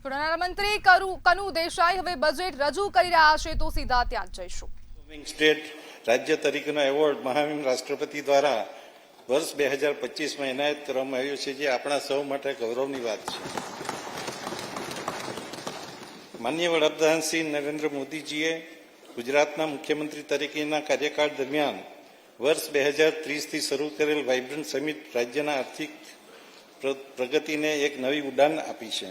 તો નાણામંત્રી કનુ દેસાઈ હવે બજેટ રજૂ કરી રહ્યા છે, તો સીધા ત્યાં જઈશું. સ્ટેટ રાજ્ય તરીકેનો એવોર્ડ મહામહિમ રાષ્ટ્રપતિ દ્વારા વર્ષ 2025માં એનાયત કરવામાં આવ્યો છે, જે આપણા સૌ માટે ગૌરવની વાત છે. માનનીય વડાપ્રધાન શ્રી નરેન્દ્ર મોદીજીએ ગુજરાતના મુખ્યમંત્રી તરીકેના કાર્યકાળ દરમિયાન વર્ષ 2030થી શરૂ કરેલ વાઇબ્રન્ટ સમિટ રાજ્યના આર્થિક પ્રગતિને એક નવી ઉડાન આપી છે,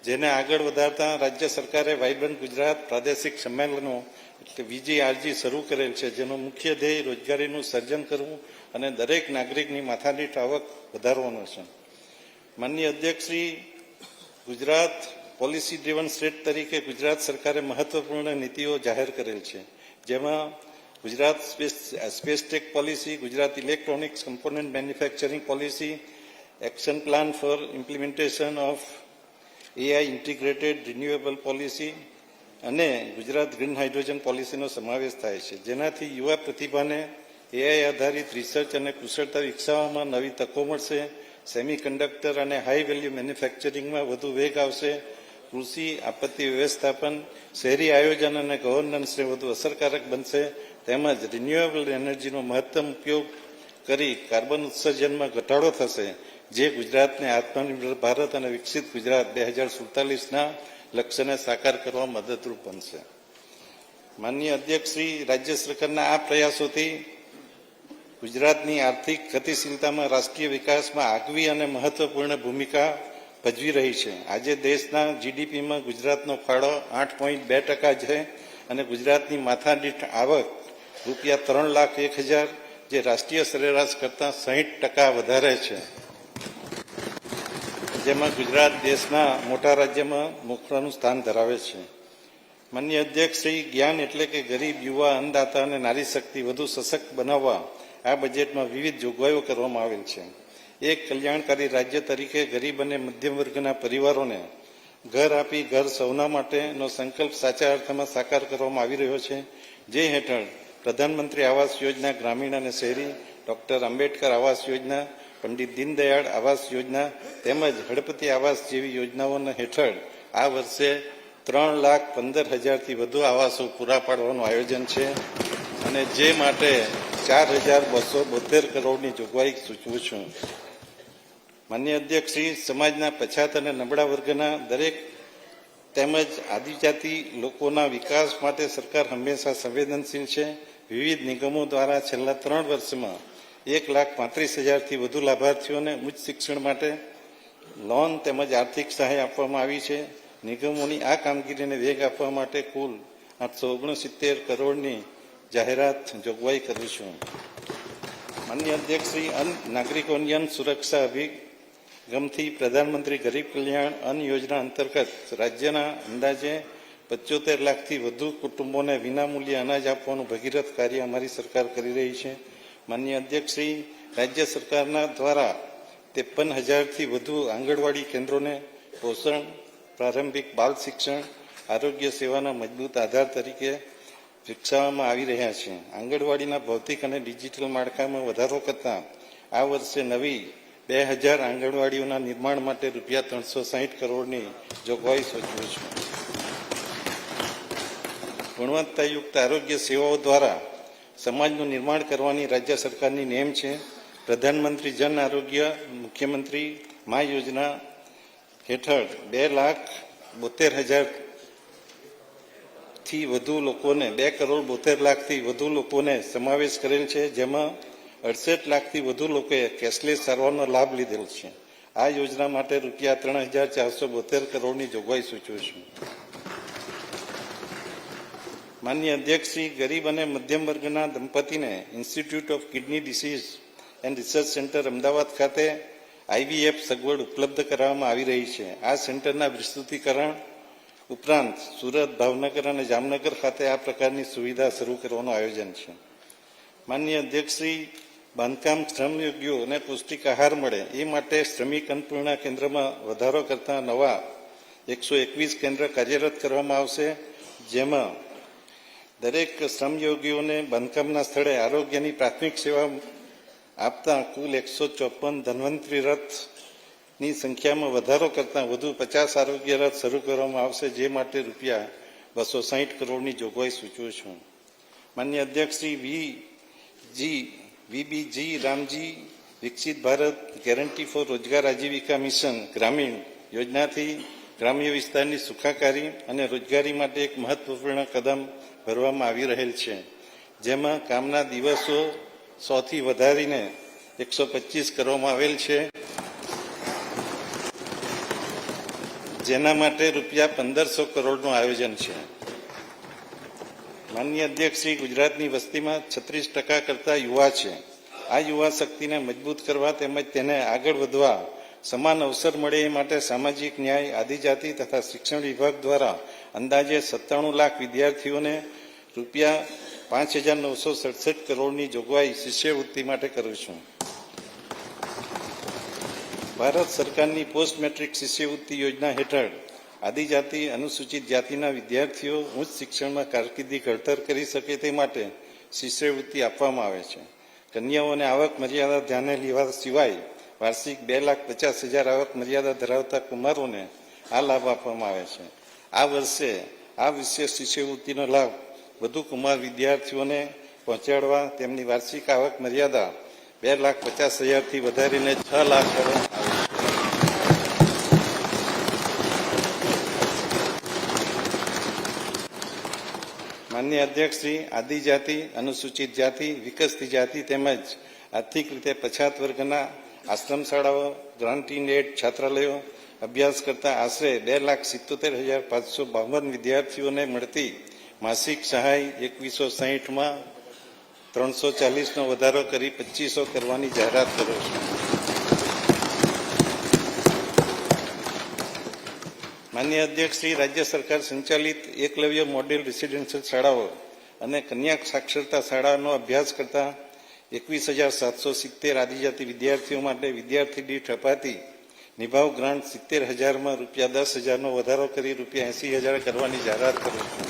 જેને આગળ વધારતા રાજ્ય સરકારે વાઇબ્રન્ટ ગુજરાત પ્રાદેશિક સંમેલનો એટલે VGRG શરૂ કરેલ છે, જેનો મુખ્ય ધ્યેય રોજગારીનું સર્જન કરવું અને દરેક નાગરિકની માથાદીઠ આવક વધારવાનો છે. માનનીય અધ્યક્ષ Shri, Gujarat policy driven state તરીકે ગુજરાત સરકારે મહત્વપૂર્ણ નીતિઓ જાહેર કરેલ છે, જેમાં Gujarat space tech policy, Gujarat electronics component manufacturing policy, action plan for implementation of AI integrated renewable policy અને ગુજરાત ગ્રીન હાઇડ્રોજન પોલિસીનો સમાવેશ થાય છે, જેનાથી યુવા પ્રતિભાને AI આધારિત રિસર્ચ અને કુશળતા વિકસાવવામાં નવી તકો મળશે, સેમિકન્ડક્ટર અને હાઈ વેલ્યુ મેન્યુફેક્ચરિંગમાં વધુ વેગ આવશે, કૃષિ આપત્તિ વ્યવસ્થાપન, શહેરી આયોજન અને ગવર્નન્સને વધુ અસરકારક બનશે, તેમજ રિન્યુએબલ એનર્જીનો મહત્તમ ઉપયોગ કરી કાર્બન ઉત્સર્જનમાં ઘટાડો થશે, જે ગુજરાતને આત્મનિર્ભર ભારત અને વિકસિત ગુજરાત 2047ના લક્ષ્યને સાકાર કરવા મદદરૂપ બનશે. માનનીય અધ્યક્ષ શ્રી, રાજ્ય સરકારના આ પ્રયાસોથી ગુજરાતની આર્થિક ગતિશીલતામાં રાષ્ટ્રીય વિકાસમાં આગવી અને મહત્વપૂર્ણ ભૂમિકા ભજવી રહી છે. આજે દેશના GDPમાં ગુજરાતનો ફાળો 8.2% છે અને ગુજરાતની માથાદીઠ આવક રૂપિયા 3,01,000, જે રાષ્ટ્રીય સરેરાશ કરતાં 60% વધારે છે, જેમાં ગુજરાત દેશના મોટા રાજ્યમાં મોખરાનું સ્થાન ધરાવે છે. માનનીય અધ્યક્ષ શ્રી, જ્ઞાન એટલે કે ગરીબ, યુવા, અન્નદાતા અને નારી શક્તિ વધુ સશક્ત બનાવવા આ બજેટમાં વિવિધ જોગવાઈઓ કરવામાં આવેલ છે. એક કલ્યાણકારી રાજ્ય તરીકે ગરીબ અને મધ્યમ વર્ગના પરિવારોને ઘર આપી ઘર સૌના માટેનો સંકલ્પ સાચા અર્થમાં સાકાર કરવામાં આવી રહ્યો છે, જે હેઠળ પ્રધાનમંત્રી આવાસ યોજના ગ્રામીણ અને શહેરી, ડોક્ટર આંબેડકર આવાસ યોજના, પંડિત દીનદયાળ આવાસ યોજના તેમજ હળપતિ આવાસ જેવી યોજનાઓના હેઠળ આ વર્ષે 3,15,000થી વધુ આવાસો પૂરા પાડવાનું આયોજન છે અને જે માટે 4,272 કરોડની જોગવાઈ સૂચવું છું. માનનીય અધ્યક્ષ શ્રી, સમાજના પછાત અને નબળા વર્ગના દરેક તેમજ આદિજાતિ લોકોના વિકાસ માટે સરકાર હંમેશા સંવેદનશીલ છે. વિવિધ નિગમો દ્વારા છેલ્લા 3 વર્ષમાં 1,35,000થી વધુ લાભાર્થીઓને ઉચ્ચ શિક્ષણ માટે લોન તેમજ આર્થિક સહાય આપવામાં આવી છે. નિગમોની આ કામગીરીને વેગ આપવા માટે કુલ 869 કરોડની જાહેરાત જોગવાઈ કરું છું. માનનીય અધ્યક્ષ શ્રી, નાગરિકોની અન્ન સુરક્ષા અભિગમથી પ્રધાનમંત્રી ગરીબ કલ્યાણ અન્ન યોજના અંતર્ગત રાજ્યના અંદાજે 75 લાખથી વધુ કુટુંબોને વિનામૂલ્યે અનાજ આપવાનું ભગીરથ કાર્ય અમારી સરકાર કરી રહી છે. માનનીય અધ્યક્ષ શ્રી, રાજ્ય સરકારના દ્વારા 53,000થી વધુ આંગણવાડી કેન્દ્રોને પોષણ, પ્રારંભિક બાલ શિક્ષણ, આરોગ્ય સેવાના મજબૂત આધાર તરીકે વિકસાવવામાં આવી રહ્યા છે. આંગણવાડીના ભૌતિક અને ડિજિટલ માળખામાં વધારો કરતાં આ વર્ષે નવી 2,000 આંગણવાડીઓના નિર્માણ માટે રૂપિયા 360 કરોડની જોગવાઈ સૂચવું છું. ગુણવત્તાયુક્ત આરોગ્ય સેવાઓ દ્વારા સમાજનું નિર્માણ કરવાની રાજ્ય સરકારની નેમ છે. પ્રધાનમંત્રી જન આરોગ્ય મુખ્યમંત્રી મા યોજના હેઠળ 2,72,000થી વધુ લોકોને 2,72,00,000થી વધુ લોકોને સમાવેશ કરેલ છે, જેમાં 68 લાખથી વધુ લોકોએ કેશલેસ સારવારનો લાભ લીધેલ છે. આ યોજના માટે રૂપિયા 3,472 કરોડની જોગવાઈ સૂચવું છું. માનનીય અધ્યક્ષ શ્રી, ગરીબ અને મધ્યમ વર્ગના દંપતીને institute of kidney disease and research centre Ahmedabad ખાતે IVF સગવડ ઉપલબ્ધ કરાવવામાં આવી રહી છે. આ સેન્ટરના વિસ્તૃતીકરણ ઉપરાંત સુરત, ભાવનગર અને જામનગર ખાતે આ પ્રકારની સુવિધા શરૂ કરવાનું આયોજન છે. માનનીય અધ્યક્ષ શ્રી, બાંધકામ શ્રમયોગીઓ અને પૌષ્ટિક આહાર મળે એ માટે શ્રમિક અન્નપૂર્ણા કેન્દ્રમાં વધારો કરતા નવા 121 કેન્દ્ર કાર્યરત કરવામાં આવશે, જેમાં દરેક શ્રમયોગીઓને બાંધકામના સ્થળે આરોગ્યની પ્રાથમિક સેવા આપતા કુલ 154 ધન્વંતરી રથ ની સંખ્યામાં વધારો કરતાં વધુ 50 આરોગ્ય રથ શરૂ કરવામાં આવશે, જે માટે રૂપિયા 260 કરોડની જોગવાઈ સૂચવું છું. માન્ય અધ્યક્ષ શ્રી વીબીજી રામજી વિકસિત ભારત ગેરંટી ફોર રોજગાર આજીવિકા મિશન ગ્રામીણ યોજનાથી ગ્રામ્ય વિસ્તારની સુખાકારી અને રોજગારી માટે એક મહત્વપૂર્ણ કદમ ભરવામાં આવી રહેલ છે, જેમાં કામના દિવસો 100થી વધારીને 125 કરવામાં આવેલ છે, જેના માટે રૂપિયા 1500 કરોડનું આયોજન છે. માનનીય અધ્યક્ષ શ્રી, ગુજરાતની વસ્તીમાં 36% કરતા યુવા છે. આ યુવા શક્તિને મજબૂત કરવા તેમજ તેને આગળ વધવા સમાન અવસર મળે એ માટે સામાજિક ન્યાય, આદિજાતિ તથા શિક્ષણ વિભાગ દ્વારા અંદાજે 97 લાખ વિદ્યાર્થીઓને રૂપિયા 5,967 કરોડની જોગવાઈ શિષ્યવૃત્તિ માટે કરું છું. ભારત સરકારની પોસ્ટ મેટ્રિક શિષ્યવૃત્તિ યોજના હેઠળ આદિજાતિ અનુસૂચિત જાતિના વિદ્યાર્થીઓ ઉચ્ચ શિક્ષણમાં કારકિર્દી ઘડતર કરી શકે તે માટે શિષ્યવૃત્તિ આપવામાં આવે છે. કન્યાઓને આવક મર્યાદા ધ્યાને લેવા સિવાય વાર્ષિક 2,50,000 આવક મર્યાદા ધરાવતા કુમારોને આ લાભ આપવામાં આવે છે. આ વર્ષે આ વિશેષ શિષ્યવૃત્તિનો લાભ વધુ કુમાર વિદ્યાર્થીઓને પહોંચાડવા તેમની વાર્ષિક આવક મર્યાદા 2,50,000થી વધારીને 6 લાખ કરવામાં આવે છે. માનનીય અધ્યક્ષ શ્રી, આદિજાતિ, અનુસૂચિત જાતિ, વિકસતી જાતિ તેમજ આર્થિક રીતે પછાત વર્ગના આશ્રમ શાળાઓ, ગ્રાન્ટીન એડ છાત્રાલયો અભ્યાસ કરતા આશરે 2,77,552 વિદ્યાર્થીઓને મળતી માસિક સહાય 2160માં 340નો વધારો કરી 2,500 કરવાની જાહેરાત કરું છું. માનનીય અધ્યક્ષ શ્રી, રાજ્ય સરકાર સંચાલિત એકલવ્ય મોડેલ રેસિડેન્શિયલ શાળાઓ અને કન્યા સાક્ષરતા શાળાનો અભ્યાસ કરતા 21,770 આદિજાતિ વિદ્યાર્થીઓ માટે વિદ્યાર્થી દીઠ અપાતી નિભાવ ગ્રાન્ટ 70,000માં રૂપિયા 10,000નો વધારો કરી રૂપિયા 80,000 કરવાની જાહેરાત કરું છું.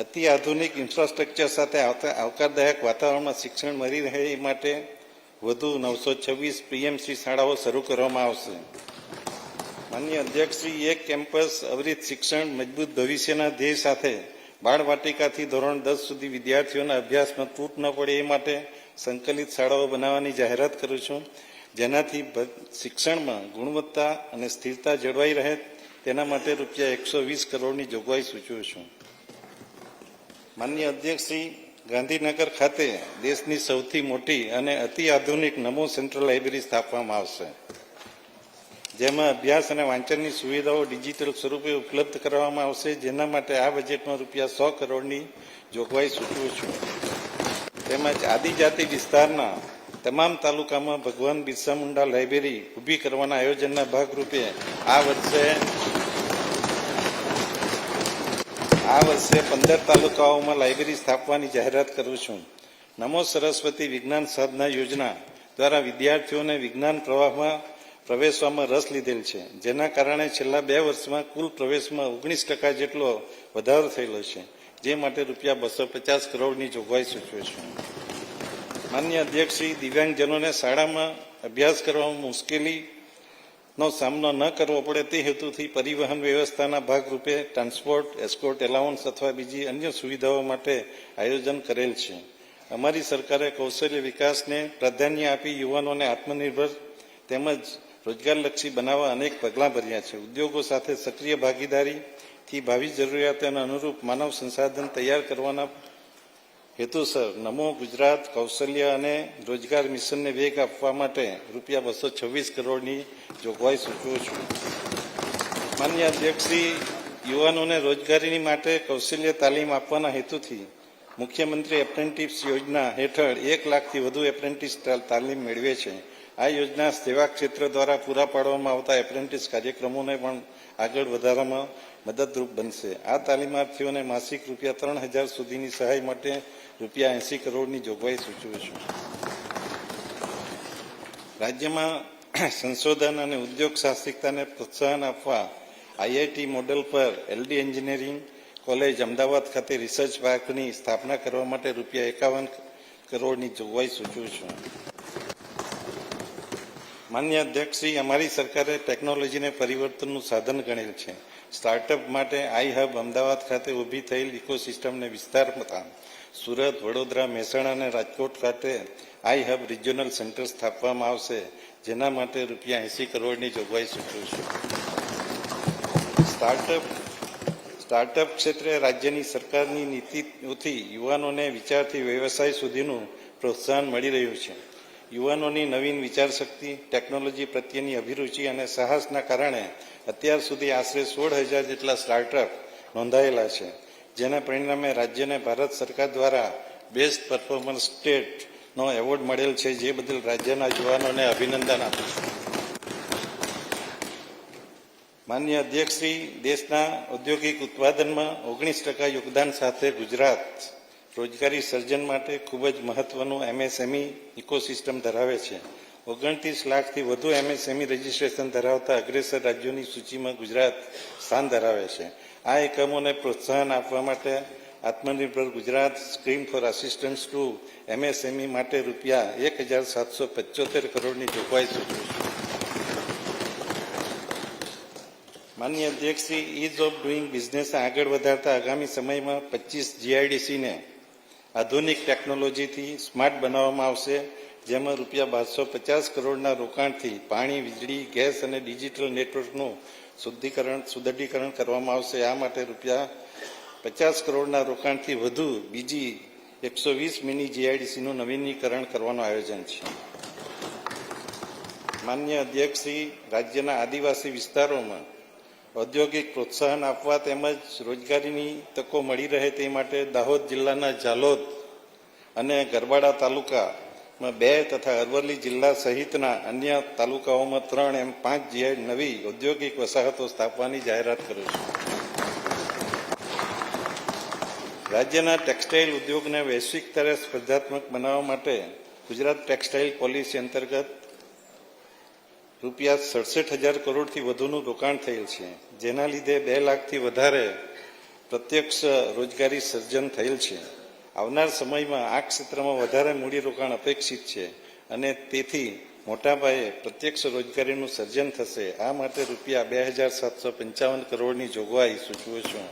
અતિ આધુનિક ઇન્ફ્રાસ્ટ્રક્ચર સાથે આવકારદાયક વાતાવરણમાં શિક્ષણ મળી રહે એ માટે વધુ 926 પીએમસી શાળાઓ શરૂ કરવામાં આવશે. માનનીય અધ્યક્ષ શ્રી, એક કેમ્પસ અવિરત શિક્ષણ મજબૂત ભવિષ્યના ધ્યેય સાથે બાળવાટિકાથી ધોરણ 10 સુધી વિદ્યાર્થીઓના અભ્યાસમાં તૂટ ન પડે એ માટે સંકલિત શાળાઓ બનાવવાની જાહેરાત કરું છું, જેનાથી શિક્ષણમાં ગુણવત્તા અને સ્થિરતા જળવાઈ રહે તેના માટે રૂપિયા 120 કરોડની જોગવાઈ સૂચવું છું. માનનીય અધ્યક્ષ શ્રી, ગાંધીનગર ખાતે દેશની સૌથી મોટી અને અતિ આધુનિક નમો સેન્ટ્રલ લાઇબ્રેરી સ્થાપવામાં આવશે, જેમાં અભ્યાસ અને વાંચનની સુવિધાઓ ડિજિટલ સ્વરૂપે ઉપલબ્ધ કરવામાં આવશે, જેના માટે આ બજેટમાં રૂપિયા 100 કરોડની જોગવાઈ સૂચવું છું. તેમજ આદિજાતિ વિસ્તારના તમામ તાલુકામાં ભગવાન બિરસા મુંડા લાઇબ્રેરી ઊભી કરવાના આયોજનના ભાગરૂપે આ વર્ષે 15 તાલુકાઓમાં લાઇબ્રેરી સ્થાપવાની જાહેરાત કરું છું. નમો સરસ્વતી વિજ્ઞાન સાધના યોજના દ્વારા વિદ્યાર્થીઓને વિજ્ઞાન પ્રવાહમાં પ્રવેશવામાં રસ લીધેલ છે, જેના કારણે છેલ્લા 2 વર્ષમાં કુલ પ્રવેશમાં 19% જેટલો વધારો થયેલો છે, જે માટે રૂપિયા 250 કરોડની જોગવાઈ સૂચવે છે. માન્ય અધ્યક્ષ શ્રી, દિવ્યાંગજનોને શાળામાં અભ્યાસ કરવામાં મુશ્કેલીનો સામનો ન કરવો પડે તે હેતુથી પરિવહન વ્યવસ્થાના ભાગરૂપે ટ્રાન્સપોર્ટ, એસ્કોર્ટ એલાઉન્સ અથવા બીજી અન્ય સુવિધાઓ માટે આયોજન કરેલ છે. અમારી સરકારે કૌશલ્ય વિકાસને પ્રાધાન્ય આપી યુવાનોને આત્મનિર્ભર તેમજ રોજગારલક્ષી બનાવવા અનેક પગલાં ભર્યા છે. ઉદ્યોગો સાથે સક્રિય ભાગીદારીથી ભાવિ જરૂરિયાતોને અનુરૂપ માનવ સંસાધન તૈયાર કરવાના હેતુસર નમો ગુજરાત કૌશલ્ય અને રોજગાર મિશનને વેગ આપવા માટે રૂપિયા 226 કરોડની જોગવાઈ સૂચવું છું. માન્ય અધ્યક્ષશ્રી, યુવાનોને રોજગારીની માટે કૌશલ્ય તાલીમ આપવાના હેતુથી મુખ્યમંત્રી એપ્રેન્ટિસ યોજના હેઠળ 1 લાખથી વધુ એપ્રેન્ટિસ તાલીમ મેળવે છે. આ યોજના સેવા ક્ષેત્ર દ્વારા પૂરા પાડવામાં આવતા એપ્રેન્ટિસ કાર્યક્રમોને પણ આગળ વધારવામાં મદદરૂપ બનશે. આ તાલીમાર્થીઓને માસિક રૂપિયા 3,000 સુધીની સહાય માટે રૂપિયા 80 કરોડની જોગવાઈ સૂચવું છું. રાજ્યમાં સંશોધન અને ઉદ્યોગ સાહસિકતાને પ્રોત્સાહન આપવા આઈઆઈટી મોડેલ પર એલડી એન્જિનિયરિંગ કોલેજ અમદાવાદ ખાતે રિસર્ચ પાર્કની સ્થાપના કરવા માટે રૂપિયા 51 કરોડની જોગવાઈ સૂચવું છું. માન્ય અધ્યક્ષશ્રી, અમારી સરકારે ટેકનોલોજીને પરિવર્તનનું સાધન ગણેલ છે. સ્ટાર્ટઅપ માટે આઈ હબ અમદાવાદ ખાતે ઊભી થયેલ ઇકોસિસ્ટમને વિસ્તારતા સુરત, વડોદરા, મહેસાણા અને રાજકોટ ખાતે આઈ હબ રિજિયોનલ સેન્ટર સ્થાપવામાં આવશે, જેના માટે ₹80 કરોડની જોગવાઈ સૂચવું છું. સ્ટાર્ટઅપ ક્ષેત્રે રાજ્યની સરકારની નીતિઓથી યુવાનોને વિચારથી વ્યવસાય સુધીનું પ્રોત્સાહન મળી રહ્યું છે. યુવાનોની નવીન વિચારશક્તિ, ટેકનોલોજી પ્રત્યેની અભિરુચિ અને સાહસના કારણે અત્યાર સુધી આશરે 16,000 જેટલા સ્ટાર્ટઅપ નોંધાયેલા છે, જેના પરિણામે રાજ્યને ભારત સરકાર દ્વારા બેસ્ટ પરફોર્મન્સ સ્ટેટનો એવોર્ડ મળેલ છે, જે બદલ રાજ્યના યુવાનોને અભિનંદન આપું છું. માન્ય અધ્યક્ષશ્રી, દેશના ઔદ્યોગિક ઉત્પાદનમાં 19% યોગદાન સાથે ગુજરાત રોજગારી સર્જન માટે ખૂબ જ મહત્વનું એમએસએમઈ ઇકોસિસ્ટમ ધરાવે છે. 29 લાખથી વધુ એમએસએમઈ રજીસ્ટ્રેશન ધરાવતા અગ્રેસર રાજ્યોની સૂચિમાં ગુજરાત સ્થાન ધરાવે છે. આ એકમોને પ્રોત્સાહન આપવા માટે Atmanirbhar Gujarat scheme for assistance to MSME માટે ₹1,775 કરોડની જોગવાઈ સૂચવું છું. માન્ય અધ્યક્ષશ્રી, ઇઝ ઓફ ડુઇંગ બિઝનેસને આગળ વધારતા આગામી સમયમાં 25 જીઆઈડીસીને આધુનિક ટેકનોલોજીથી સ્માર્ટ બનાવવામાં આવશે, જેમાં ₹1250 કરોડના રોકાણથી પાણી, વીજળી, ગેસ અને ડિજિટલ નેટવર્કનું સુદૃઢીકરણ કરવામાં આવશે. આ માટે ₹50 કરોડના રોકાણથી વધુ બીજી 120 મિની જીઆઈડીસીનું નવીનીકરણ કરવાનું આયોજન છે. માન્ય અધ્યક્ષશ્રી, રાજ્યના આદિવાસી વિસ્તારોમાં ઔદ્યોગિક પ્રોત્સાહન આપવા તેમજ રોજગારીની તકો મળી રહે તે માટે દાહોદ જિલ્લાના ઝાલોદ અને ગરબાડા તાલુકામાં 2 તથા અરવલ્લી જિલ્લા સહિતના અન્ય તાલુકાઓમાં 3 એમ 5 નવી ઔદ્યોગિક વસાહતો સ્થાપવાની જાહેરાત કરું છું. રાજ્યના ટેક્સટાઇલ ઉદ્યોગને વૈશ્વિક સ્તરે સ્પર્ધાત્મક બનાવવા માટે ગુજરાત ટેક્સટાઇલ પોલિસી અંતર્ગત ₹67,000 કરોડથી વધુનું રોકાણ થયેલ છે, જેના લીધે 2 લાખથી વધારે પ્રત્યક્ષ રોજગારી સર્જન થયેલ છે. આવનાર સમયમાં આ ક્ષેત્રમાં વધારે મૂડીરોકાણ અપેક્ષિત છે અને તેથી મોટા પાયે પ્રત્યક્ષ રોજગારીનું સર્જન થશે. આ માટે ₹2,755 કરોડની જોગવાઈ સૂચવું છું.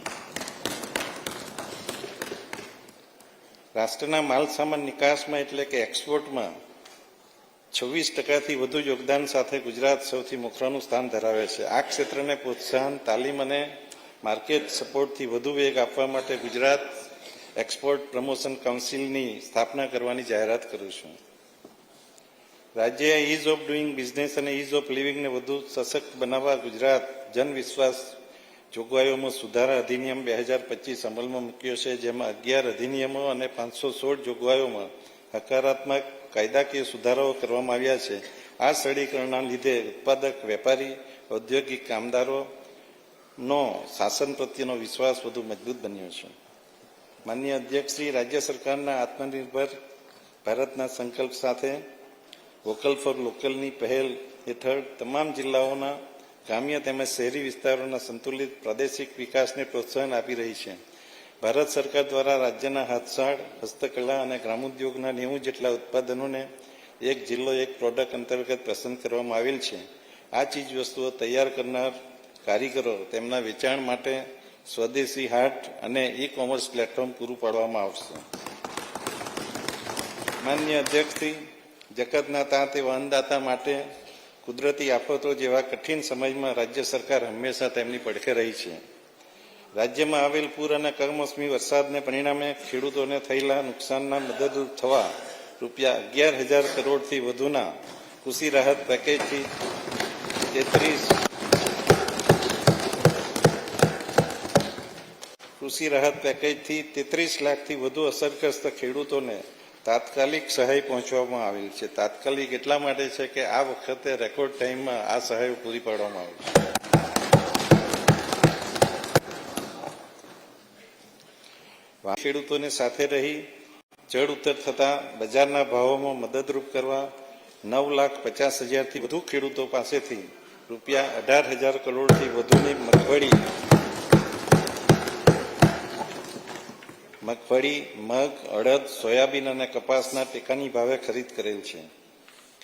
રાષ્ટ્રના માલસામાન નિકાસમાં એટલે કે એક્સપોર્ટમાં 26%થી વધુ યોગદાન સાથે ગુજરાત સૌથી મોખરાનું સ્થાન ધરાવે છે. આ ક્ષેત્રને પ્રોત્સાહન, તાલીમ અને માર્કેટ સપોર્ટથી વધુ વેગ આપવા માટે ગુજરાત એક્સપોર્ટ પ્રમોશન કાઉન્સિલની સ્થાપના કરવાની જાહેરાત કરું છું. રાજ્યએ ઇઝ ઓફ ડુઇંગ બિઝનેસ અને ઇઝ ઓફ લિવિંગને વધુ સશક્ત બનાવવા ગુજરાત જન વિશ્વાસ જોગવાઈઓમાં સુધારા અધિનિયમ 2025 અમલમાં મૂક્યો છે, જેમાં 11 અધિનિયમો અને 516 જોગવાઈઓમાં હકારાત્મક કાયદાકીય સુધારાઓ કરવામાં આવ્યા છે. આ સરળીકરણના લીધે ઉત્પાદક, વેપારી, ઔદ્યોગિક કામદારોનો શાસન પ્રત્યેનો વિશ્વાસ વધુ મજબૂત બન્યો છે. માન્ય અધ્યક્ષશ્રી, રાજ્ય સરકારના આત્મનિર્ભર ભારતના સંકલ્પ સાથે વોકલ ફોર લોકલની પહેલ હેઠળ તમામ જિલ્લાઓના ગ્રામ્ય તેમજ શહેરી વિસ્તારોના સંતુલિત પ્રાદેશિક વિકાસને પ્રોત્સાહન આપી રહી છે. ભારત સરકાર દ્વારા રાજ્યના હાથસાળ, હસ્તકલા અને ગ્રામોદ્યોગના 90 જેટલા ઉત્પાદનોને એક જિલ્લો એક પ્રોડક્ટ અંતર્ગત પસંદ કરવામાં આવેલ છે. આ ચીજવસ્તુઓ તૈયાર કરનાર કારીગરો તેમના વેચાણ માટે સ્વદેશી હાટ અને ઈ-કોમર્સ પ્લેટફોર્મ પૂરું પાડવામાં આવશે. માન્ય અધ્યક્ષશ્રી, જગતના તાત એવા અન્નદાતા માટે કુદરતી આફતો જેવા કઠિન સમયમાં રાજ્ય સરકાર હંમેશા તેમની પડખે રહી છે. રાજ્યમાં આવેલ પૂર અને કમોસમી વરસાદને પરિણામે ખેડૂતોને થયેલા નુકસાનના મદદરૂપ થવા ₹11,000 કરોડથી વધુના કૃષિ રાહત પેકેજથી 33 લાખથી વધુ અસરગ્રસ્ત ખેડૂતોને તાત્કાલિક સહાય પહોંચવામાં આવેલ છે. તાત્કાલિક એટલા માટે છે કે આ વખતે રેકોર્ડ ટાઈમમાં આ સહાય પૂરી પાડવામાં આવી છે. ખેડૂતોને સાથે રહી ચડ ઉતર થતા બજારના ભાવોમાં મદદરૂપ કરવા 9,50,000થી વધુ ખેડૂતો પાસેથી ₹18,000 કરોડથી વધુની મગફળી, મગ, અડદ, સોયાબીન અને કપાસના ટેકાની ભાવે ખરીદ કરેલ છે.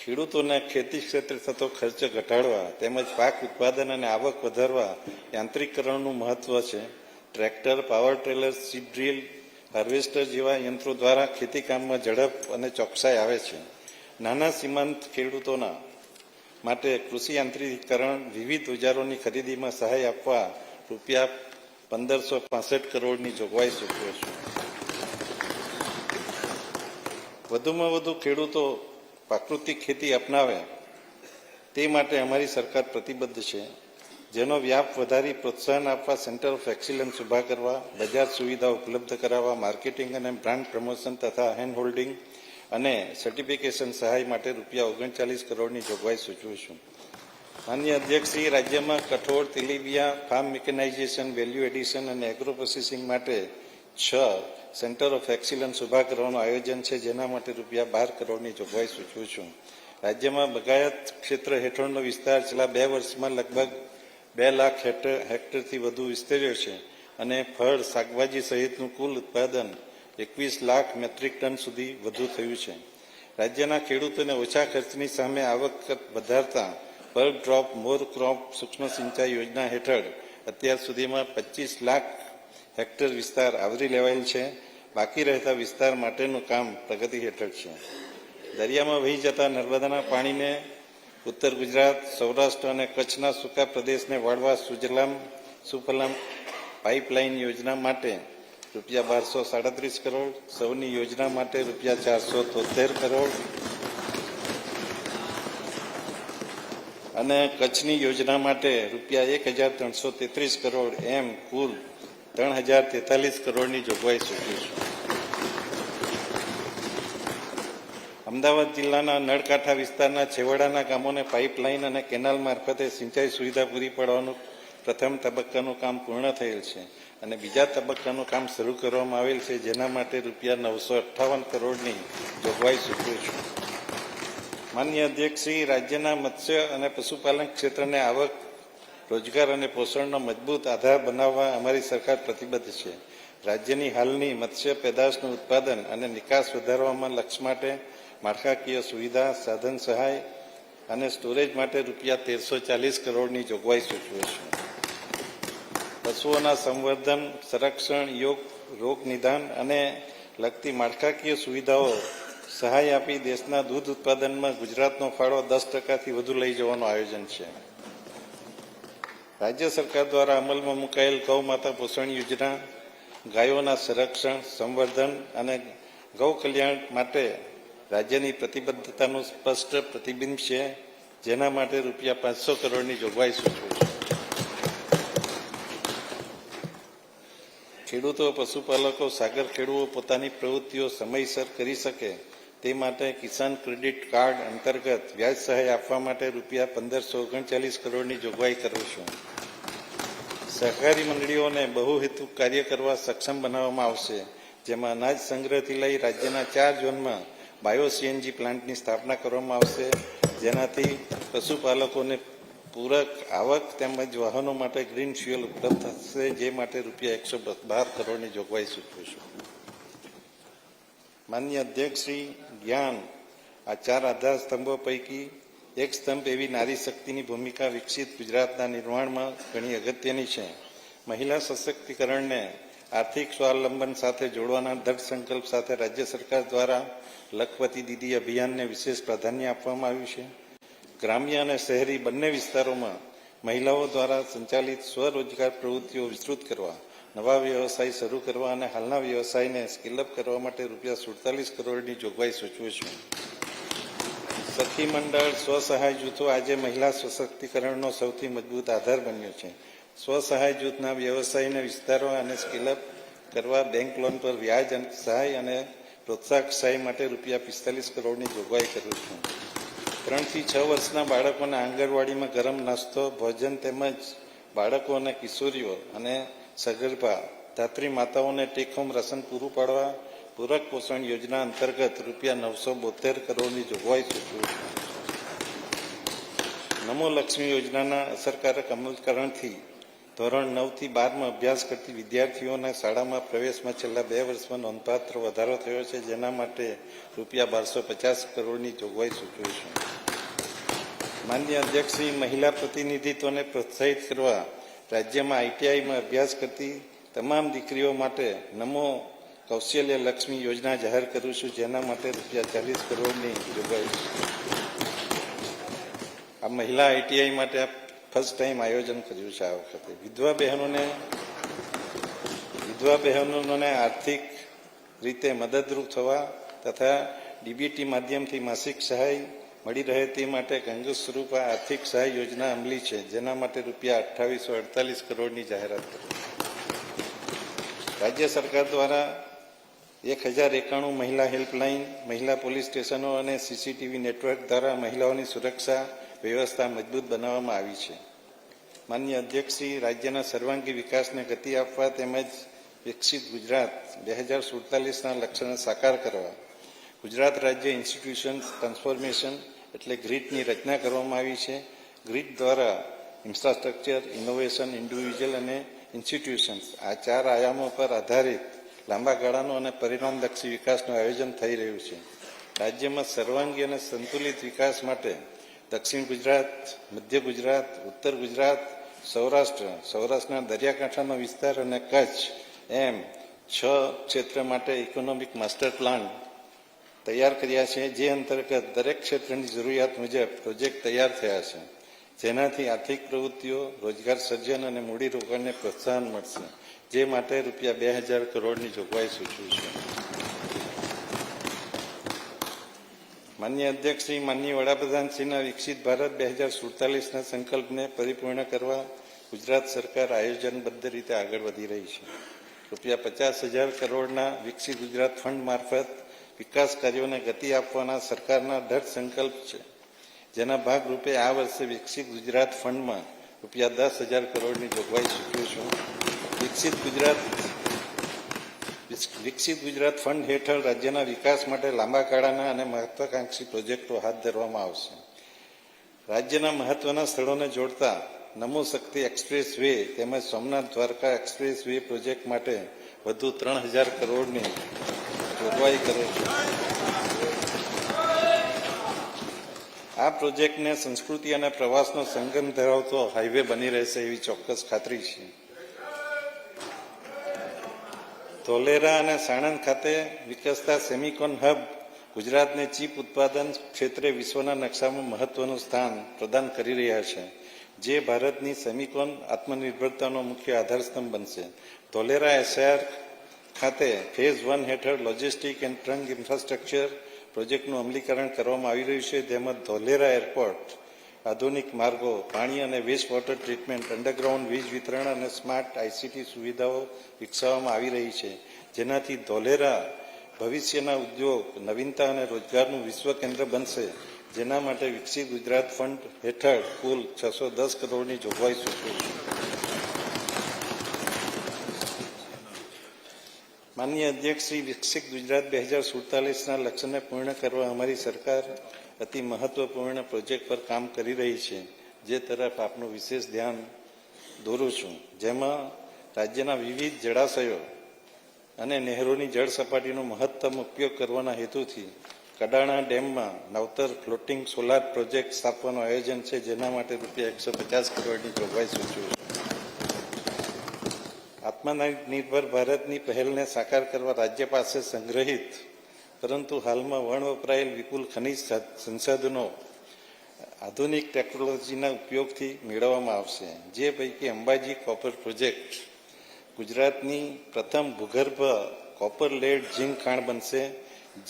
ખેડૂતોને ખેતી ક્ષેત્રે થતો ખર્ચ ઘટાડવા તેમજ પાક ઉત્પાદન અને આવક વધારવા યાંત્રિકીકરણનું મહત્વ છે. Tractor, power trailer, seed drill, harvester જેવા યંત્રો દ્વારા ખેતીકામમાં ઝડપ અને ચોકસાઈ આવે છે. નાના સીમાંત ખેડૂતોના માટે કૃષિ યાંત્રિકીકરણ વિવિધ ઓજારોની ખરીદીમાં સહાય આપવા રૂપિયા 1565 કરોડની જોગવાઈ સૂચવે છે. વધુમાં વધુ ખેડૂતો પ્રાકૃતિક ખેતી અપનાવે તે માટે અમારી સરકાર પ્રતિબદ્ધ છે. જેનો વ્યાપ વધારી પ્રોત્સાહન આપવા સેન્ટર ઓફ એક્સિલન્સ ઊભા કરવા, બજાર સુવિધા ઉપલબ્ધ કરાવવા, માર્કેટિંગ અને બ્રાન્ડ પ્રમોશન તથા હેન્ડ હોલ્ડિંગ અને સર્ટિફિકેશન સહાય માટે રૂપિયા 39 કરોડની જોગવાઈ સૂચવું છું. માનનીય અધ્યક્ષશ્રી, રાજ્યમાં કઠોળ, તેલીબિયાં, ફાર્મ મિકેનાઇઝેશન, વેલ્યુ એડિશન અને એગ્રો પ્રોસેસિંગ માટે 6 સેન્ટર ઓફ એક્સિલન્સ ઊભા કરવાનું આયોજન છે, જેના માટે રૂપિયા 12 કરોડની જોગવાઈ સૂચવું છું. રાજ્યમાં બગાયત ક્ષેત્ર હેઠળનો વિસ્તાર છેલ્લા 2 વર્ષમાં લગભગ 2 લાખ હેક્ટરથી વધુ વિસ્તર્યો છે અને ફળ, શાકભાજી સહિતનું કુલ ઉત્પાદન 21 લાખ મેટ્રિક ટન સુધી વધુ થયું છે. રાજ્યના ખેડૂતોને ઓછા ખર્ચની સામે આવક વધારતા પર ડ્રોપ મોર ક્રોપ સૂક્ષ્મ સિંચાઈ યોજના હેઠળ અત્યાર સુધીમાં 25 લાખ હેક્ટર વિસ્તાર આવરી લેવાયેલ છે. બાકી રહેતા વિસ્તાર માટેનું કામ પ્રગતિ હેઠળ છે. દરિયામાં વહી જતા નર્મદાના પાણીને ઉત્તર ગુજરાત, સૌરાષ્ટ્ર અને કચ્છના સૂકા પ્રદેશને વાળવા સુજલામ સુફલામ પાઇપલાઇન યોજના માટે રૂપિયા 1237 કરોડ, સૌની યોજના માટે રૂપિયા 473 કરોડ અને કચ્છની યોજના માટે રૂપિયા 1333 કરોડ એમ કુલ 3043 કરોડની જોગવાઈ સૂચવી છે. અમદાવાદ જિલ્લાના નળકાંઠા વિસ્તારના છેવાડાના ગામોને પાઇપલાઇન અને કેનાલ મારફતે સિંચાઈ સુવિધા પૂરી પાડવાનું પ્રથમ તબક્કાનું કામ પૂર્ણ થયેલ છે અને બીજા તબક્કાનું કામ શરૂ કરવામાં આવેલ છે, જેના માટે રૂપિયા 958 કરોડની જોગવાઈ સૂચવું છું. માનનીય અધ્યક્ષશ્રી, રાજ્યના મત્સ્ય અને પશુપાલન ક્ષેત્રને આવક, રોજગાર અને પોષણનો મજબૂત આધાર બનાવવા અમારી સરકાર પ્રતિબદ્ધ છે. રાજ્યની હાલની મત્સ્ય પેદાશનું ઉત્પાદન અને નિકાસ વધારવામાં લક્ષ્ય માટે માળખાકીય સુવિધા, સાધન સહાય અને સ્ટોરેજ માટે રૂપિયા 1340 કરોડની જોગવાઈ સૂચવે છે. પશુઓના સંવર્ધન, સંરક્ષણ, રોગ નિદાન અને લગતી માળખાકીય સુવિધાઓ સહાય આપી દેશના દૂધ ઉત્પાદનમાં ગુજરાતનો ફાળો 10%થી વધુ લઈ જવાનું આયોજન છે. રાજ્ય સરકાર દ્વારા અમલમાં મુકાયેલ ગૌ માતા પોષણ યોજના ગાયોના સંરક્ષણ, સંવર્ધન અને ગૌ કલ્યાણ માટે રાજ્યની પ્રતિબદ્ધતાનું સ્પષ્ટ પ્રતિબિંબ છે, જેના માટે રૂપિયા 500 કરોડની જોગવાઈ સૂચવે છે. ખેડૂતો, પશુપાલકો, સાગર ખેડૂતો પોતાની પ્રવૃત્તિઓ સમયસર કરી શકે તે માટે કિસાન ક્રેડિટ કાર્ડ અંતર્ગત વ્યાજ સહાય આપવા માટે રૂપિયા 1539 કરોડની જોગવાઈ કરું છું. સહકારી મંડળીઓને બહુહેતુક કાર્ય કરવા સક્ષમ બનાવવામાં આવશે, જેમાં અનાજ સંગ્રહથી લઈ રાજ્યના 4 ઝોનમાં બાયો સીએનજી પ્લાન્ટની સ્થાપના કરવામાં આવશે, જેનાથી પશુપાલકોને પૂરક આવક તેમજ વાહનો માટે ગ્રીન ફ્યુઅલ ઉપલબ્ધ થશે, જે માટે રૂપિયા 112 કરોડની જોગવાઈ સૂચવું છું. માનનીય અધ્યક્ષશ્રી, જ્ઞાન આ 4 આધાર સ્તંભો પૈકી એક સ્તંભ એવી નારી શક્તિની ભૂમિકા વિકસિત ગુજરાતના નિર્માણમાં ઘણી અગત્યની છે. મહિલા સશક્તિકરણને આર્થિક સ્વાવલંબન સાથે જોડવાના દૃઢ સંકલ્પ સાથે રાજ્ય સરકાર દ્વારા લખપતિ દીદી અભિયાનને વિશેષ પ્રાધાન્ય આપવામાં આવ્યું છે. ગ્રામ્ય અને શહેરી બંને વિસ્તારોમાં મહિલાઓ દ્વારા સંચાલિત સ્વરોજગાર પ્રવૃત્તિઓ વિસ્તૃત કરવા, નવા વ્યવસાય શરૂ કરવા અને હાલના વ્યવસાયને સ્કેલઅપ કરવા માટે રૂપિયા 47 કરોડની જોગવાઈ સૂચવું છું. સખી મંડળ, સ્વસહાય જૂથો આજે મહિલા સશક્તિકરણનો સૌથી મજબૂત આધાર બન્યો છે. સ્વસહાય જૂથના વ્યવસાયને વિસ્તારવા અને સ્કેલઅપ કરવા બેંક લોન પર વ્યાજ અને સહાય અને પ્રોત્સાહક સહાય માટે રૂપિયા 45 કરોડની જોગવાઈ કરું છું. 3 થી 6 વર્ષના બાળકોને આંગણવાડીમાં ગરમ નાસ્તો, ભોજન તેમજ બાળકો અને કિશોરીઓ અને સગર્ભા ધાત્રી માતાઓને ટેક હોમ રાશન પૂરું પાડવા પૂરક પોષણ યોજના અંતર્ગત રૂપિયા 972 કરોડની જોગવાઈ સૂચવું છું. નમો લક્ષ્મી યોજનાના અસરકારક અમલીકરણથી ધોરણ 9 થી 12માં અભ્યાસ કરતી વિદ્યાર્થીઓના શાળામાં પ્રવેશમાં છેલ્લા 2 વર્ષમાં નોંધપાત્ર વધારો થયો છે, જેના માટે રૂપિયા 1250 કરોડની જોગવાઈ સૂચવી છું. માન્ય અધ્યક્ષશ્રી, મહિલા પ્રતિનિધિત્વને પ્રોત્સાહિત કરવા રાજ્યમાં આઈટીઆઈમાં અભ્યાસ કરતી તમામ દીકરીઓ માટે નમો કૌશલ્ય લક્ષ્મી યોજના જાહેર કરું છું, જેના માટે ₹40 કરોડની જોગવાઈ છે. આ મહિલા આઈટીઆઈ માટે આ ફર્સ્ટ ટાઈમ આયોજન કર્યું છે. આ વખતે વિધવા બહેનોને આર્થિક રીતે મદદરૂપ થવા તથા ડીબીટી માધ્યમથી માસિક સહાય મળી રહે તે માટે ગંગા સ્વરૂપ આર્થિક સહાય યોજના અમલી છે, જેના માટે ₹2848 કરોડની જાહેરાત કરી. રાજ્ય સરકાર દ્વારા 1091 મહિલા હેલ્પલાઇન, મહિલા પોલીસ સ્ટેશનો અને સીસીટીવી નેટવર્ક દ્વારા મહિલાઓની સુરક્ષા વ્યવસ્થા મજબૂત બનાવવામાં આવી છે. માન્ય અધ્યક્ષશ્રી, રાજ્યના સર્વાંગી વિકાસને ગતિ આપવા તેમજ વિકસિત ગુજરાત 2047ના લક્ષ્યને સાકાર કરવા ગુજરાત રાજ્ય ઇન્સ્ટિટ્યુશન ટ્રાન્સફોર્મેશન એટલે ગ્રીડની રચના કરવામાં આવી છે. ગ્રીડ દ્વારા ઇન્ફ્રાસ્ટ્રક્ચર, ઇનોવેશન, ઇન્ડિવિજ્યુઅલ અને ઇન્સ્ટિટ્યુશન્સ આ 4 આયામો પર આધારિત લાંબા ગાળાનો અને પરિણામલક્ષી વિકાસનું આયોજન થઈ રહ્યું છે. રાજ્યમાં સર્વાંગી અને સંતુલિત વિકાસ માટે દક્ષિણ ગુજરાત, મધ્ય ગુજરાત, ઉત્તર ગુજરાત, સૌરાષ્ટ્રના દરિયાકાંઠાનો વિસ્તાર અને કચ્છ એમ 6 ક્ષેત્ર માટે ઇકોનોમિક માસ્ટર પ્લાન તૈયાર કર્યા છે, જે અંતર્ગત દરેક ક્ષેત્રની જરૂરિયાત મુજબ પ્રોજેક્ટ તૈયાર થયા છે, જેનાથી આર્થિક પ્રવૃત્તિઓ, રોજગાર સર્જન અને મૂડીરોકાણને પ્રોત્સાહન મળશે, જે માટે ₹2000 કરોડની જોગવાઈ સૂચવી છે. માન્ય અધ્યક્ષશ્રી, માનનીય વડાપ્રધાનશ્રીના વિકસિત ભારત 2047ના સંકલ્પને પરિપૂર્ણ કરવા ગુજરાત સરકાર આયોજનબદ્ધ રીતે આગળ વધી રહી છે. ₹50,000 કરોડના વિકસિત ગુજરાત ફંડ મારફત વિકાસ કાર્યોને ગતિ આપવાના સરકારના દ્રઢ સંકલ્પ છે, જેના ભાગરૂપે આ વર્ષે વિકસિત ગુજરાત ફંડમાં ₹10,000 કરોડની જોગવાઈ સૂચવું છું. વિકસિત ગુજરાત ફંડ હેઠળ રાજ્યના વિકાસ માટે લાંબા ગાળાના અને મહત્વાકાંક્ષી પ્રોજેક્ટો હાથ ધરવામાં આવશે. રાજ્યના મહત્વના સ્થળોને જોડતા નમો શક્તિ એક્સપ્રેસ વે તેમજ Somnath Dwarka express way project માટે વધુ 3,000 કરોડની જોગવાઈ કરે છે. આ પ્રોજેક્ટને સંસ્કૃતિ અને પ્રવાસનો સંગમ ધરાવતો હાઈવે બની રહેશે એવી ચોક્કસ ખાતરી છે. ધોલેરા અને સાણંદ ખાતે વિકસતા સેમિકોન હબ ગુજરાતને ચીપ ઉત્પાદન ક્ષેત્રે વિશ્વના નકશામાં મહત્વનું સ્થાન પ્રદાન કરી રહ્યા છે, જે ભારતની સેમિકોન આત્મનિર્ભરતાનો મુખ્ય આધારસ્તંભ બનશે. ધોલેરા એસઆર ખાતે ફેઝ 1 હેઠળ લોજિસ્ટિક એન્ડ ટ્રંક ઇન્ફ્રાસ્ટ્રક્ચર પ્રોજેક્ટનું અમલીકરણ કરવામાં આવી રહ્યું છે, તેમજ ધોલેરા એરપોર્ટ, આધુનિક માર્ગો, પાણી અને વેસ્ટ વોટર ટ્રીટમેન્ટ, અંડરગ્રાઉન્ડ વીજ વિતરણ અને સ્માર્ટ આઈસીટી સુવિધાઓ વિકસાવવામાં આવી રહી છે, જેનાથી ધોલેરા ભવિષ્યના ઉદ્યોગ, નવીનતા અને રોજગારનું વિશ્વ કેન્દ્ર બનશે, જેના માટે વિકસિત ગુજરાત ફંડ હેઠળ કુલ 610 કરોડની જોગવાઈ સૂચવે છે. માનનીય અધ્યક્ષશ્રી, વિકસિત ગુજરાત 2047ના લક્ષ્યને પૂર્ણ કરવા અમારી સરકાર અતિ મહત્વપૂર્ણ પ્રોજેક્ટ પર કામ કરી રહી છે, જે તરફ આપનું વિશેષ ધ્યાન દોરું છું. જેમાં રાજ્યના વિવિધ જળાશયો અને નહેરોની જળ સપાટીનો મહત્તમ ઉપયોગ કરવાના હેતુથી કડાણા ડેમમાં નવતર ફ્લોટિંગ સોલાર પ્રોજેક્ટ સ્થાપવાનું આયોજન છે, જેના માટે ₹150 કરોડની જોગવાઈ સૂચવી છે. આત્મનિર્ભર ભારતની પહેલને સાકાર કરવા રાજ્ય પાસે સંગ્રહિત પરંતુ હાલમાં વપરાયેલ વિપુલ ખનિજ સંસાધનો આધુનિક ટેકનોલોજીના ઉપયોગથી મેળવવામાં આવશે, જે પૈકી અંબાજી કોપર પ્રોજેક્ટ ગુજરાતની પ્રથમ ભૂગર્ભ કોપર લેડ ઝીંક ખાણ બનશે,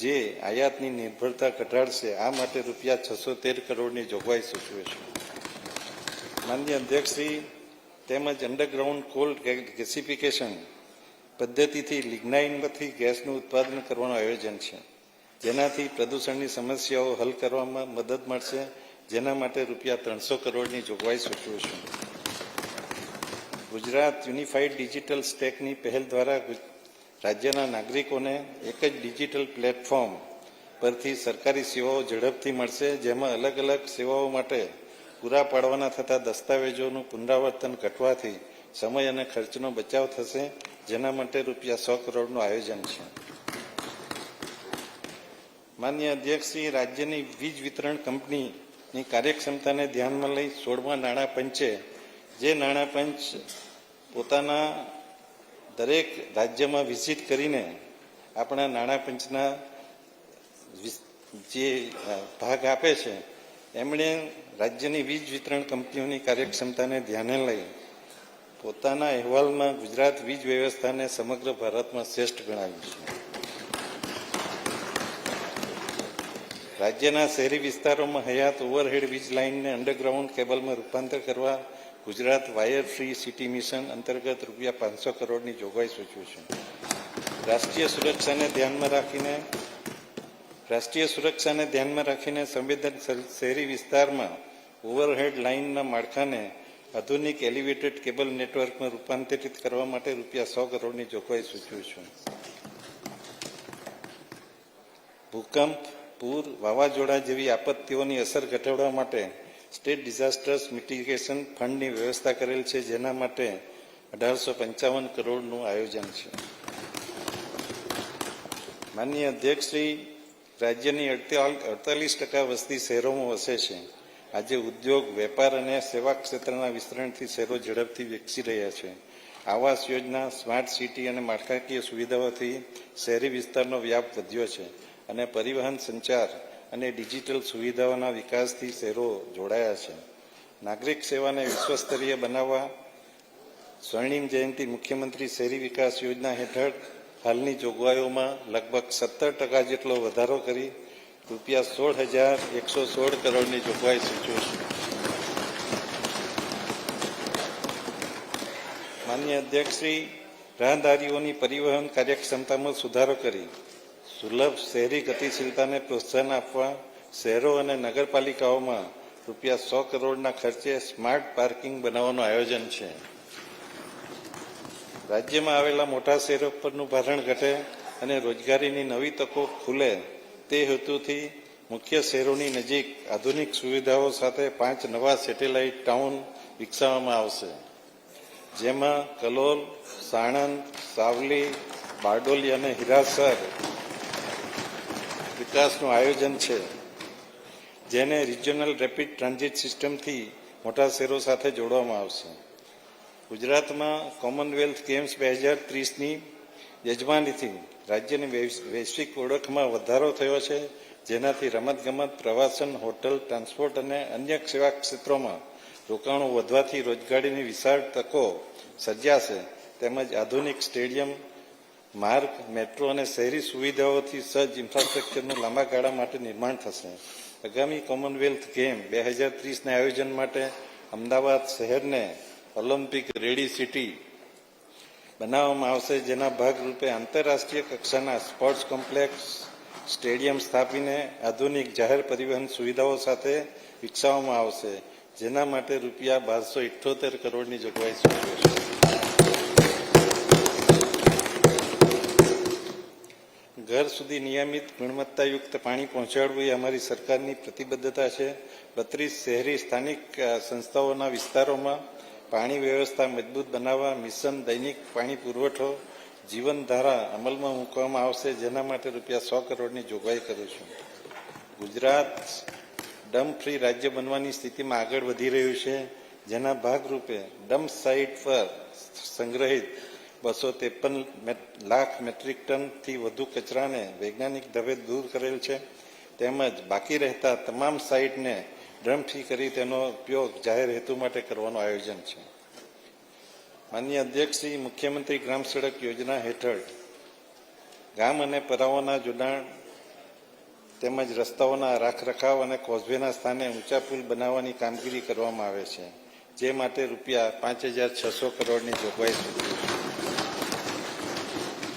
જે આયાતની નિર્ભરતા ઘટાડશે. આ માટે ₹613 કરોડની જોગવાઈ સૂચવે છે. માનનીય અધ્યક્ષશ્રી, તેમજ અંડરગ્રાઉન્ડ કોલ ગેસિફિકેશન પદ્ધતિથી લિગ્નાઇનમાંથી ગેસનું ઉત્પાદન કરવાનું આયોજન છે, જેનાથી પ્રદૂષણની સમસ્યાઓ હલ કરવામાં મદદ મળશે, જેના માટે ₹300 કરોડની જોગવાઈ સૂચવું છું. ગુજરાત યુનિફાઈડ ડિજિટલ સ્ટેકની પહેલ દ્વારા રાજ્યના નાગરિકોને એક જ ડિજિટલ પ્લેટફોર્મ પરથી સરકારી સેવાઓ ઝડપથી મળશે, જેમાં અલગ અલગ સેવાઓ માટે પૂરા પાડવાના થતા દસ્તાવેજોનું પુનરાવર્તન ઘટવાથી સમય અને ખર્ચનો બચાવ થશે, જેના માટે ₹100 કરોડનું આયોજન છે. માન્ય અધ્યક્ષશ્રી, રાજ્યની વીજ વિતરણ કંપની ની કાર્યક્ષમતાને ધ્યાનમાં લઈ 16મા નાણાં પંચે જે નાણાં પંચ પોતાના દરેક રાજ્યમાં વિઝિટ કરીને આપણા નાણાં પંચના જે ભાગ આપે છે એમણે રાજ્યની વીજ વિતરણ કંપનીઓની કાર્યક્ષમતાને ધ્યાને લઈ પોતાના અહેવાલમાં ગુજરાત વીજ વ્યવસ્થાને સમગ્ર ભારતમાં શ્રેષ્ઠ ગણાવ્યું છે. રાજ્યના શહેરી વિસ્તારોમાં હયાત ઓવરહેડ વીજ લાઇનને અંડરગ્રાઉન્ડ કેબલમાં રૂપાંતર કરવા Gujarat wire free city mission અંતર્ગત ₹500 કરોડની જોગવાઈ સૂચવી છે. રાષ્ટ્રીય સુરક્ષાને ધ્યાનમાં રાખીને સંવેદનશીલ શહેરી વિસ્તારમાં ઓવરહેડ લાઇનના માળખાને આધુનિક એલિવેટેડ કેબલ નેટવર્કમાં રૂપાંતરિત કરવા માટે ₹100 કરોડની જોગવાઈ સૂચવી છે. ભૂકંપ, પૂર, વાવાઝોડા જેવી આપત્તિઓની અસર ઘટાડવા માટે સ્ટેટ ડિઝાસ્ટર્સ મિટિગેશન ફંડની વ્યવસ્થા કરેલ છે, જેના માટે 1855 કરોડનું આયોજન છે. માનનીય અધ્યક્ષશ્રી, રાજ્યની 48% વસ્તી શહેરોમાં વસે છે. આજે ઉદ્યોગ, વેપાર અને સેવા ક્ષેત્રના વિસ્તરણથી શહેરો ઝડપથી વિકસી રહ્યા છે. આવાસ યોજના, સ્માર્ટ સિટી અને માળખાકીય સુવિધાઓથી શહેરી વિસ્તારનો વ્યાપ વધ્યો છે અને પરિવહન, સંચાર અને ડિજિટલ સુવિધાઓના વિકાસથી શહેરો જોડાયા છે. નાગરિક સેવાને વિશ્વસ્તરીય બનાવવા સ્વર્ણિમ જયંતિ મુખ્યમંત્રી શહેરી વિકાસ યોજના હેઠળ હાલની જોગવાઈઓમાં લગભગ 17% જેટલો વધારો કરી ₹16,116 કરોડની જોગવાઈ સૂચવી છે. માનનીય અધ્યક્ષશ્રી, રાહદારીઓની પરિવહન કાર્યક્ષમતામાં સુધારો કરી સુલભ શહેરી ગતિશીલતાને પ્રોત્સાહન આપવા શહેરો અને નગરપાલિકાઓમાં ₹100 કરોડના ખર્ચે સ્માર્ટ પાર્કિંગ બનાવવાનું આયોજન છે. રાજ્યમાં આવેલા મોટા શહેરો પરનું ભારણ ઘટે અને રોજગારીની નવી તકો ખુલે તે હેતુથી મુખ્ય શહેરોની નજીક આધુનિક સુવિધાઓ સાથે 5 નવા સેટેલાઇટ ટાઉન વિકસાવવામાં આવશે, જેમાં કલોલ, સાણંદ, સાવલી, બારડોલી અને હિરાસર વિકાસનું આયોજન છે, જેને રિજિયોનલ રેપિડ ટ્રાન્ઝિટ સિસ્ટમથી મોટા શહેરો સાથે જોડવામાં આવશે. ગુજરાતમાં કોમનવેલ્થ ગેમ્સ 2030ની યજમાનીથી રાજ્યની વૈશ્વિક ઓળખમાં વધારો થયો છે, જેનાથી રમતગમત, પ્રવાસન, હોટલ, ટ્રાન્સપોર્ટ અને અન્ય સેવા ક્ષેત્રોમાં રોકાણો વધવાથી રોજગારીની વિશાળ તકો સર્જાશે, તેમજ આધુનિક સ્ટેડિયમ, માર્ગ, મેટ્રો અને શહેરી સુવિધાઓથી સજ્જ ઇન્ફ્રાસ્ટ્રક્ચરનું લાંબા ગાળા માટે નિર્માણ થશે. આગામી કોમનવેલ્થ ગેમ 2030ના આયોજન માટે અમદાવાદ શહેરને ઓલિમ્પિક રેડી સિટી બનાવવામાં આવશે, જેના ભાગરૂપે આંતરરાષ્ટ્રીય કક્ષાના સ્પોર્ટ્સ કોમ્પ્લેક્સ, સ્ટેડિયમ સ્થાપીને આધુનિક જાહેર પરિવહન સુવિધાઓ સાથે વિકસાવવામાં આવશે, જેના માટે ₹1278 કરોડની જોગવાઈ સૂચવે છે. ઘર સુધી નિયમિત ગુણવત્તાયુક્ત પાણી પહોંચાડવું એ અમારી સરકારની પ્રતિબદ્ધતા છે. 32 શહેરી સ્થાનિક સંસ્થાઓના વિસ્તારોમાં પાણી વ્યવસ્થા મજબૂત બનાવવા મિશન દૈનિક પાણી પુરવઠો જીવનધારા અમલમાં મૂકવામાં આવશે, જેના માટે ₹100 કરોડની જોગવાઈ કરું છું. ગુજરાત ડમ્પ ફ્રી રાજ્ય બનવાની સ્થિતિમાં આગળ વધી રહ્યું છે, જેના ભાગરૂપે ડમ્પ સાઇટ પર સંગ્રહિત 253 લાખ મેટ્રિક ટનથી વધુ કચરાને વૈજ્ઞાનિક ઢબે દૂર કરેલ છે, તેમજ બાકી રહેતા તમામ સાઇટને ડમ્પ ફ્રી કરી તેનો ઉપયોગ જાહેર હેતુ માટે કરવાનું આયોજન છે. માનનીય અધ્યક્ષશ્રી, મુખ્યમંત્રી ગ્રામ સડક યોજના હેઠળ ગામ અને પરાઓના જોડાણ તેમજ રસ્તાઓના રાખરખાવ અને કોઝવેના સ્થાને ઊંચા પુલ બનાવવાની કામગીરી કરવામાં આવે છે, જે માટે ₹5,600 કરોડની જોગવાઈ સૂચવી છે.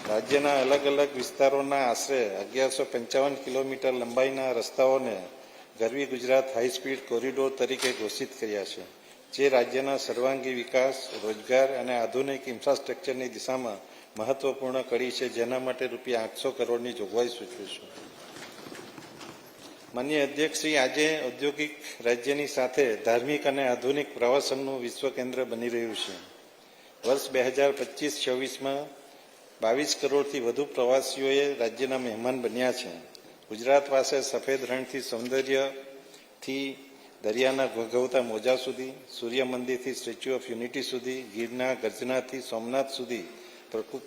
રાજ્યના અલગ અલગ વિસ્તારોના આશરે 1155 કિલોમીટર લંબાઈના રસ્તાઓને ગરવી ગુજરાત હાઈસ્પીડ કોરિડોર તરીકે ઘોષિત કર્યા છે, જે રાજ્યના સર્વાંગી વિકાસ, રોજગાર અને આધુનિક ઇન્ફ્રાસ્ટ્રક્ચરની દિશામાં મહત્વપૂર્ણ કડી છે, જેના માટે ₹800 કરોડની જોગવાઈ સૂચવી છે. માનનીય અધ્યક્ષશ્રી, આજે ઔદ્યોગિક રાજ્યની સાથે ધાર્મિક અને આધુનિક પ્રવાસનનું વિશ્વ કેન્દ્ર બની રહ્યું છે. વર્ષ 2025-26માં 22 કરોડથી વધુ પ્રવાસીઓએ રાજ્યના મહેમાન બન્યા છે. ગુજરાત પાસે સફેદ રણથી સૌંદર્યથી દરિયાના ઘોઘવતા મોજા સુધી, સૂર્ય મંદિરથી સ્ટેચ્યુ ઓફ યુનિટી સુધી, ગીરના ગર્જનાથી સોમનાથ સુધી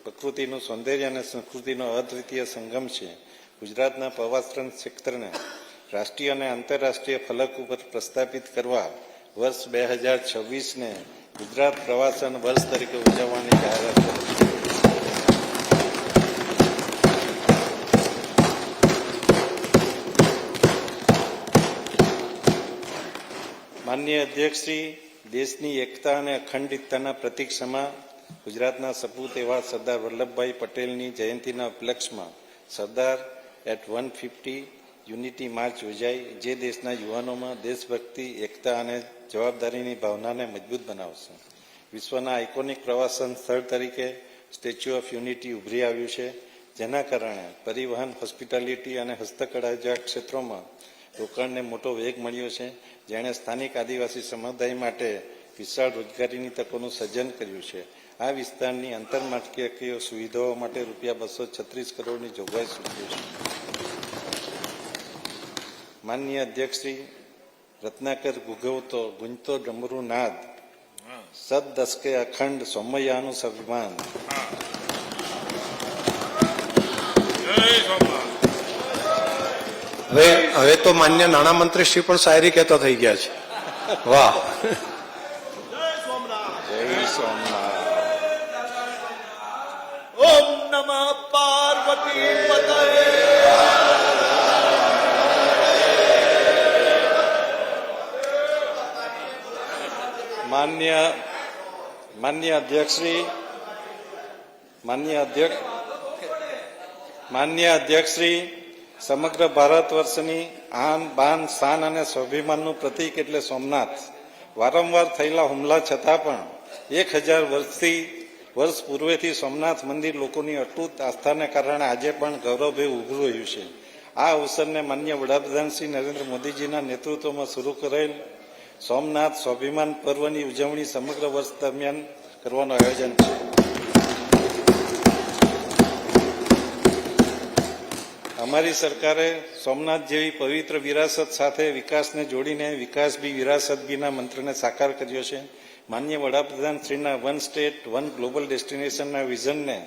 પ્રકૃતિનું સૌંદર્ય અને સંસ્કૃતિનો અદ્વિતીય સંગમ છે. ગુજરાતના પ્રવાસન ક્ષેત્રને રાષ્ટ્રીય અને આંતરરાષ્ટ્રીય ફલક ઉપર પ્રસ્થાપિત કરવા વર્ષ 2026ને ગુજરાત પ્રવાસન વર્ષ તરીકે ઉજવવાની જાહેરાત કરી છે. માનનીય અધ્યક્ષશ્રી, દેશની એકતા અને અખંડિતતાના પ્રતીક સમા ગુજરાતના સપૂત એવા સરદાર વલ્લભભાઈ પટેલની જયંતિના ઉપલક્ષમાં સરદાર એટ 150 યુનિટી માર્ચ યોજાઈ, જે દેશના યુવાનોમાં દેશભક્તિ, એકતા અને જવાબદારીની ભાવનાને મજબૂત બનાવશે. વિશ્વના આઇકોનિક પ્રવાસન સ્થળ તરીકે સ્ટેચ્યુ ઓફ યુનિટી ઉભરી આવ્યું છે, જેના કારણે પરિવહન, હોસ્પિટાલિટી અને હસ્તકળા જેવા ક્ષેત્રોમાં રોકાણને મોટો વેગ મળ્યો છે, જેણે સ્થાનિક આદિવાસી સમુદાય માટે વિશાળ રોજગારીની તકોનું સર્જન કર્યું છે. આ વિસ્તારની આંતરમાળખાકીય સુવિધાઓ માટે ₹236 કરોડની જોગવાઈ સૂચવી છે. માનનીય અધ્યક્ષશ્રી, રત્નાકર ગુંજતો ડમરૂ નાદ, સદ દસકે અખંડ સૌમયાનું સ્વાભિમાન. હવે તો માન્ય નાણામંત્રી શ્રી પણ શાયરી કહેતા થઈ ગયા છે. વાહ. જય સોમનાથ. ઓમ નમઃ પાર્વતી પતયે. માન્ય અધ્યક્ષશ્રી, માન્ય અધ્યક્ષશ્રી, સમગ્ર ભારત વર્ષની આન બાન શાન અને સ્વાભિમાનનું પ્રતીક એટલે સોમનાથ. વારંવાર થયેલા હુમલા છતાં પણ 1000 વર્ષ પૂર્વેથી સોમનાથ મંદિર લોકોની અતૂટ આસ્થાને કારણે આજે પણ ગૌરવભેર ઉભું રહ્યું છે. આ અવસરને માન્ય વડાપ્રધાન શ્રી નરેન્દ્ર મોદીજીના નેતૃત્વમાં શરૂ કરેલ સોમનાથ સ્વાભિમાન પર્વની ઉજવણી સમગ્ર વર્ષ દરમિયાન કરવાનું આયોજન છે. અમારી સરકારે સોમનાથ જેવી પવિત્ર વિરાસત સાથે વિકાસને જોડીને વિકાસ બી વિરાસત બીના મંત્રને સાકાર કર્યો છે. માન્ય વડાપ્રધાન શ્રીના વન સ્ટેટ વન ગ્લોબલ ડેસ્ટિનેશનના વિઝનને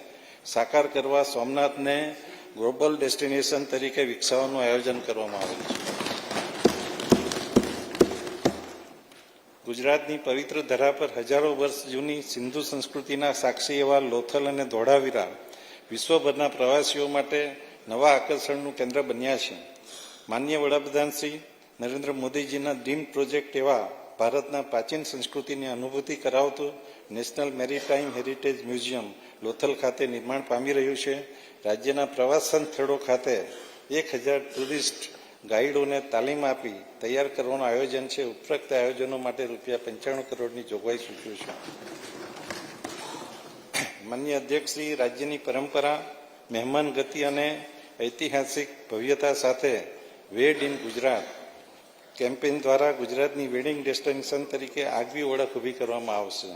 સાકાર કરવા સોમનાથને ગ્લોબલ ડેસ્ટિનેશન તરીકે વિકસાવવાનું આયોજન કરવામાં આવેલ છે. ગુજરાતની પવિત્ર ધરા પર હજારો વર્ષ જૂની સિંધુ સંસ્કૃતિના સાક્ષી એવા લોથલ અને ધોળાવીરા વિશ્વભરના પ્રવાસીઓ માટે નવા આકર્ષણનું કેન્દ્ર બન્યા છે. માન્ય વડાપ્રધાન શ્રી નરેન્દ્ર મોદીજીના ડ્રીમ પ્રોજેક્ટ એવા ભારતના પ્રાચીન સંસ્કૃતિની અનુભૂતિ કરાવતું national maritime heritage museum Lothal ખાતે નિર્માણ પામી રહ્યું છે. રાજ્યના પ્રવાસન સ્થળો ખાતે 1000 ટુરિસ્ટ ગાઈડોને તાલીમ આપી તૈયાર કરવાનું આયોજન છે. ઉપરોક્ત આયોજનો માટે ₹95 કરોડની જોગવાઈ સૂચવી છે. માન્ય અધ્યક્ષશ્રી, રાજ્યની પરંપરા, મહેમાન ગતિ અને ઐતિહાસિક ભવ્યતા સાથે વેડ ઇન ગુજરાત કેમ્પેઇન દ્વારા ગુજરાતની વેડિંગ ડેસ્ટિનેશન તરીકે આગવી ઓળખ ઊભી કરવામાં આવશે.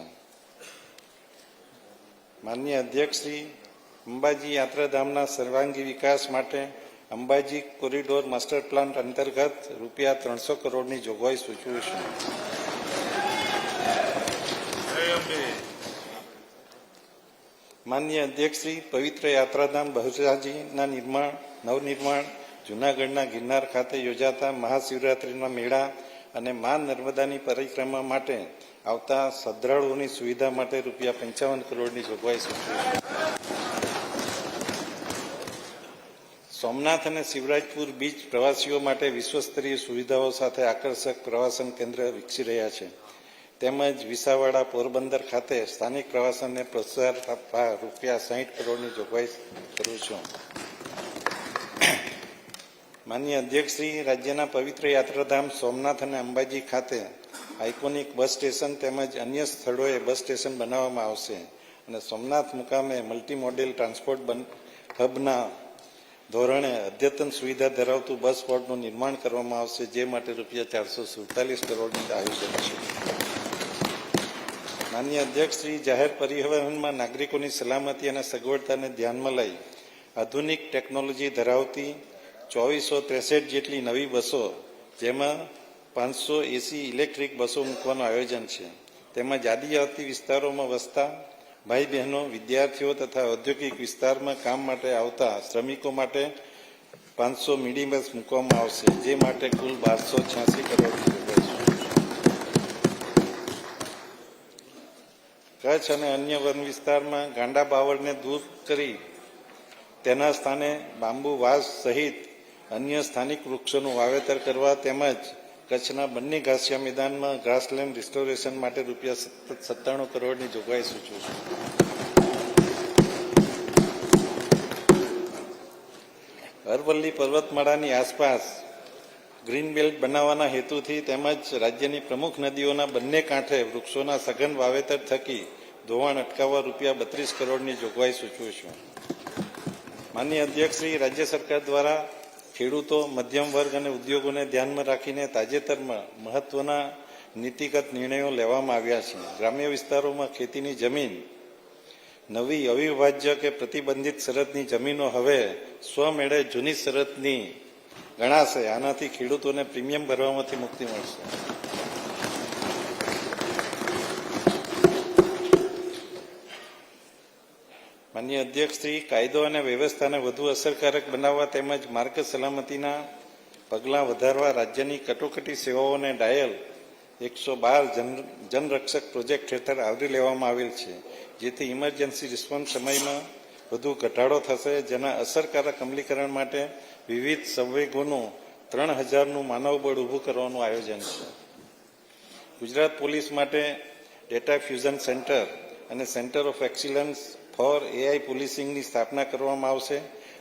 માન્ય અધ્યક્ષશ્રી, અંબાજી યાત્રાધામના સર્વાંગી વિકાસ માટે અંબાજી કોરિડોર માસ્ટર પ્લાન અંતર્ગત ₹300 કરોડની જોગવાઈ સૂચવી છે. માન્ય અધ્યક્ષશ્રી, પવિત્ર યાત્રાધામ બહુચરાજીના નવનિર્માણ, જૂનાગઢના ગિરનાર ખાતે યોજાતા મહાશિવરાત્રિના મેળા અને મા નર્મદાની પરિક્રમા માટે આવતા શ્રદ્ધાળુઓની સુવિધા માટે ₹55 કરોડની જોગવાઈ સૂચવી છે. સોમનાથ અને શિવરાજપુર બીચ પ્રવાસીઓ માટે વિશ્વસ્તરીય સુવિધાઓ સાથે આકર્ષક પ્રવાસન કેન્દ્ર વિકસી રહ્યા છે. તેમજ વિસાવડા, પોરબંદર ખાતે સ્થાનિક પ્રવાસનને પ્રોત્સાહન આપવા ₹60 કરોડની જોગવાઈ કરું છું. માન્ય અધ્યક્ષશ્રી, રાજ્યના પવિત્ર યાત્રાધામ સોમનાથ અને અંબાજી ખાતે આઇકોનિક બસ સ્ટેશન તેમજ અન્ય સ્થળોએ બસ સ્ટેશન બનાવવામાં આવશે અને સોમનાથ મુકામે મલ્ટી મોડેલ ટ્રાન્સપોર્ટ હબના ધોરણે અદ્યતન સુવિધા ધરાવતું બસ પોર્ટનું નિર્માણ કરવામાં આવશે, જે માટે ₹447 કરોડનું આયોજન છે. માન્ય અધ્યક્ષશ્રી, જાહેર પરિવહનમાં નાગરિકોની સલામતી અને સગવડતાને ધ્યાનમાં લઈ આધુનિક ટેકનોલોજી ધરાવતી 2463 જેટલી નવી બસો, જેમાં 580 ઇલેક્ટ્રિક બસો મૂકવાનું આયોજન છે. તેમાં આદિજાતિ વિસ્તારોમાં વસતા ભાઈ બહેનો, વિદ્યાર્થીઓ તથા ઔદ્યોગિક વિસ્તારમાં કામ માટે આવતા શ્રમિકો માટે 500 મિની બસ મૂકવામાં આવશે, જે માટે કુલ 1286 કરોડની જોગવાઈ છે. કચ્છ અને અન્ય વન વિસ્તારમાં ગાંડા બાવળને દૂર કરી તેના સ્થાને બાંબુ, વાંસ સહિત અન્ય સ્થાનિક વૃક્ષોનું વાવેતર કરવા તેમજ કચ્છના બંને ઘાસિયા મેદાનમાં ગ્રાસલેન્ડ રિસ્ટોરેશન માટે ₹97 કરોડની જોગવાઈ સૂચવું છું. અરવલ્લી પર્વતમાળાની આસપાસ ગ્રીન બેલ્ટ બનાવવાના હેતુથી તેમજ રાજ્યની પ્રમુખ નદીઓના બંને કાંઠે વૃક્ષોના સઘન વાવેતર થકી ધોવાણ અટકાવવા ₹32 કરોડની જોગવાઈ સૂચવું છું. માનનીય અધ્યક્ષશ્રી, રાજ્ય સરકાર દ્વારા ખેડૂતો, મધ્યમ વર્ગ અને ઉદ્યોગોને ધ્યાનમાં રાખીને તાજેતરમાં મહત્વના નીતિગત નિર્ણયો લેવામાં આવ્યા છે. ગ્રામ્ય વિસ્તારોમાં ખેતીની જમીન નવી અવિભાજ્ય કે પ્રતિબંધિત શરતની જમીનો હવે સ્વમેળે જૂની શરતની ગણાશે. આનાથી ખેડૂતોને પ્રીમિયમ ભરવામાંથી મુક્તિ મળશે. માનનીય અધ્યક્ષશ્રી, કાયદો અને વ્યવસ્થાને વધુ અસરકારક બનાવવા તેમજ માર્ગ સલામતીના પગલાં વધારવા રાજ્યની કટોકટી સેવાઓને ડાયલ 112 જનરક્ષક પ્રોજેક્ટ હેઠળ આવરી લેવામાં આવેલ છે, જેથી ઇમરજન્સી રિસ્પોન્સ સમયમાં વધુ ઘટાડો થશે. જેના અસરકારક અમલીકરણ માટે વિવિધ સંવેગોનું 3000નું માનવબળ ઊભું કરવાનું આયોજન છે. ગુજરાત પોલીસ માટે ડેટા ફ્યુઝન સેન્ટર અને centre of excellence for AI પોલીસિંગની સ્થાપના કરવામાં આવશે,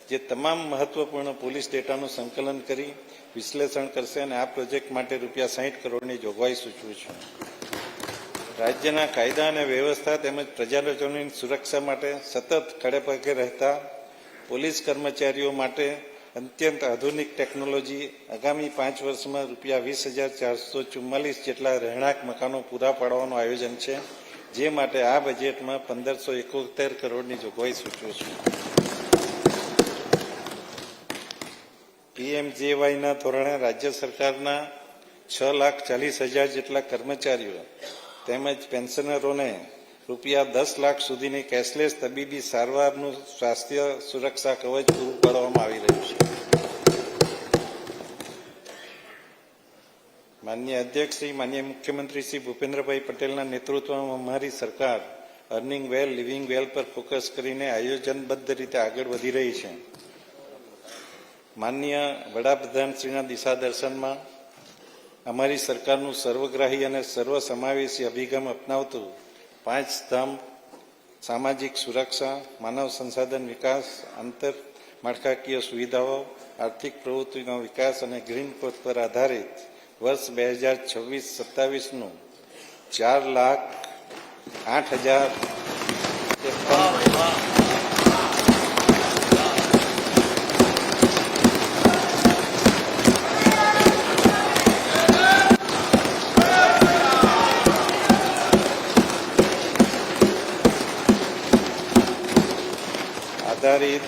જે તમામ મહત્વપૂર્ણ પોલીસ ડેટાનું સંકલન કરી વિશ્લેષણ કરશે અને આ પ્રોજેક્ટ માટે ₹60 કરોડની જોગવાઈ સૂચવું છું. રાજ્યના કાયદા અને વ્યવસ્થા તેમજ પ્રજાજનોની સુરક્ષા માટે સતત ખડેપગે રહેતા પોલીસ કર્મચારીઓ માટે અત્યંત આધુનિક ટેકનોલોજી આગામી 5 વર્ષમાં ₹20,444 જેટલા રહેણાંક મકાનો પૂરા પાડવાનું આયોજન છે, જે માટે આ બજેટમાં 1571 કરોડની જોગવાઈ સૂચવું છું. PMJYના ધોરણે રાજ્ય સરકારના 6,40,000 જેટલા કર્મચારીઓ તેમજ પેન્શનરોને ₹10 લાખ સુધીની કેશલેસ તબીબી સારવારનું સ્વાસ્થ્ય સુરક્ષા કવચ પૂરું પાડવામાં આવી રહ્યું છે. માનનીય અધ્યક્ષશ્રી, માનનીય મુખ્યમંત્રી શ્રી ભૂપેન્દ્રભાઈ પટેલના નેતૃત્વમાં અમારી સરકાર અર્નિંગ વેલ, લિવિંગ વેલ પર ફોકસ કરીને આયોજનબદ્ધ રીતે આગળ વધી રહી છે. માનનીય વડાપ્રધાનશ્રીના દિશા દર્શનમાં અમારી સરકારનું સર્વગ્રાહી અને સર્વસમાવેશી અભિગમ અપનાવતું 5 ધામ સામાજિક સુરક્ષા, માનવ સંસાધન વિકાસ, આંતર માળખાકીય સુવિધાઓ, આર્થિક પ્રવૃત્તિનો વિકાસ અને ગ્રીન ગ્રોથ પર આધારિત વર્ષ 2026-27નું 4,08,053 આધારિત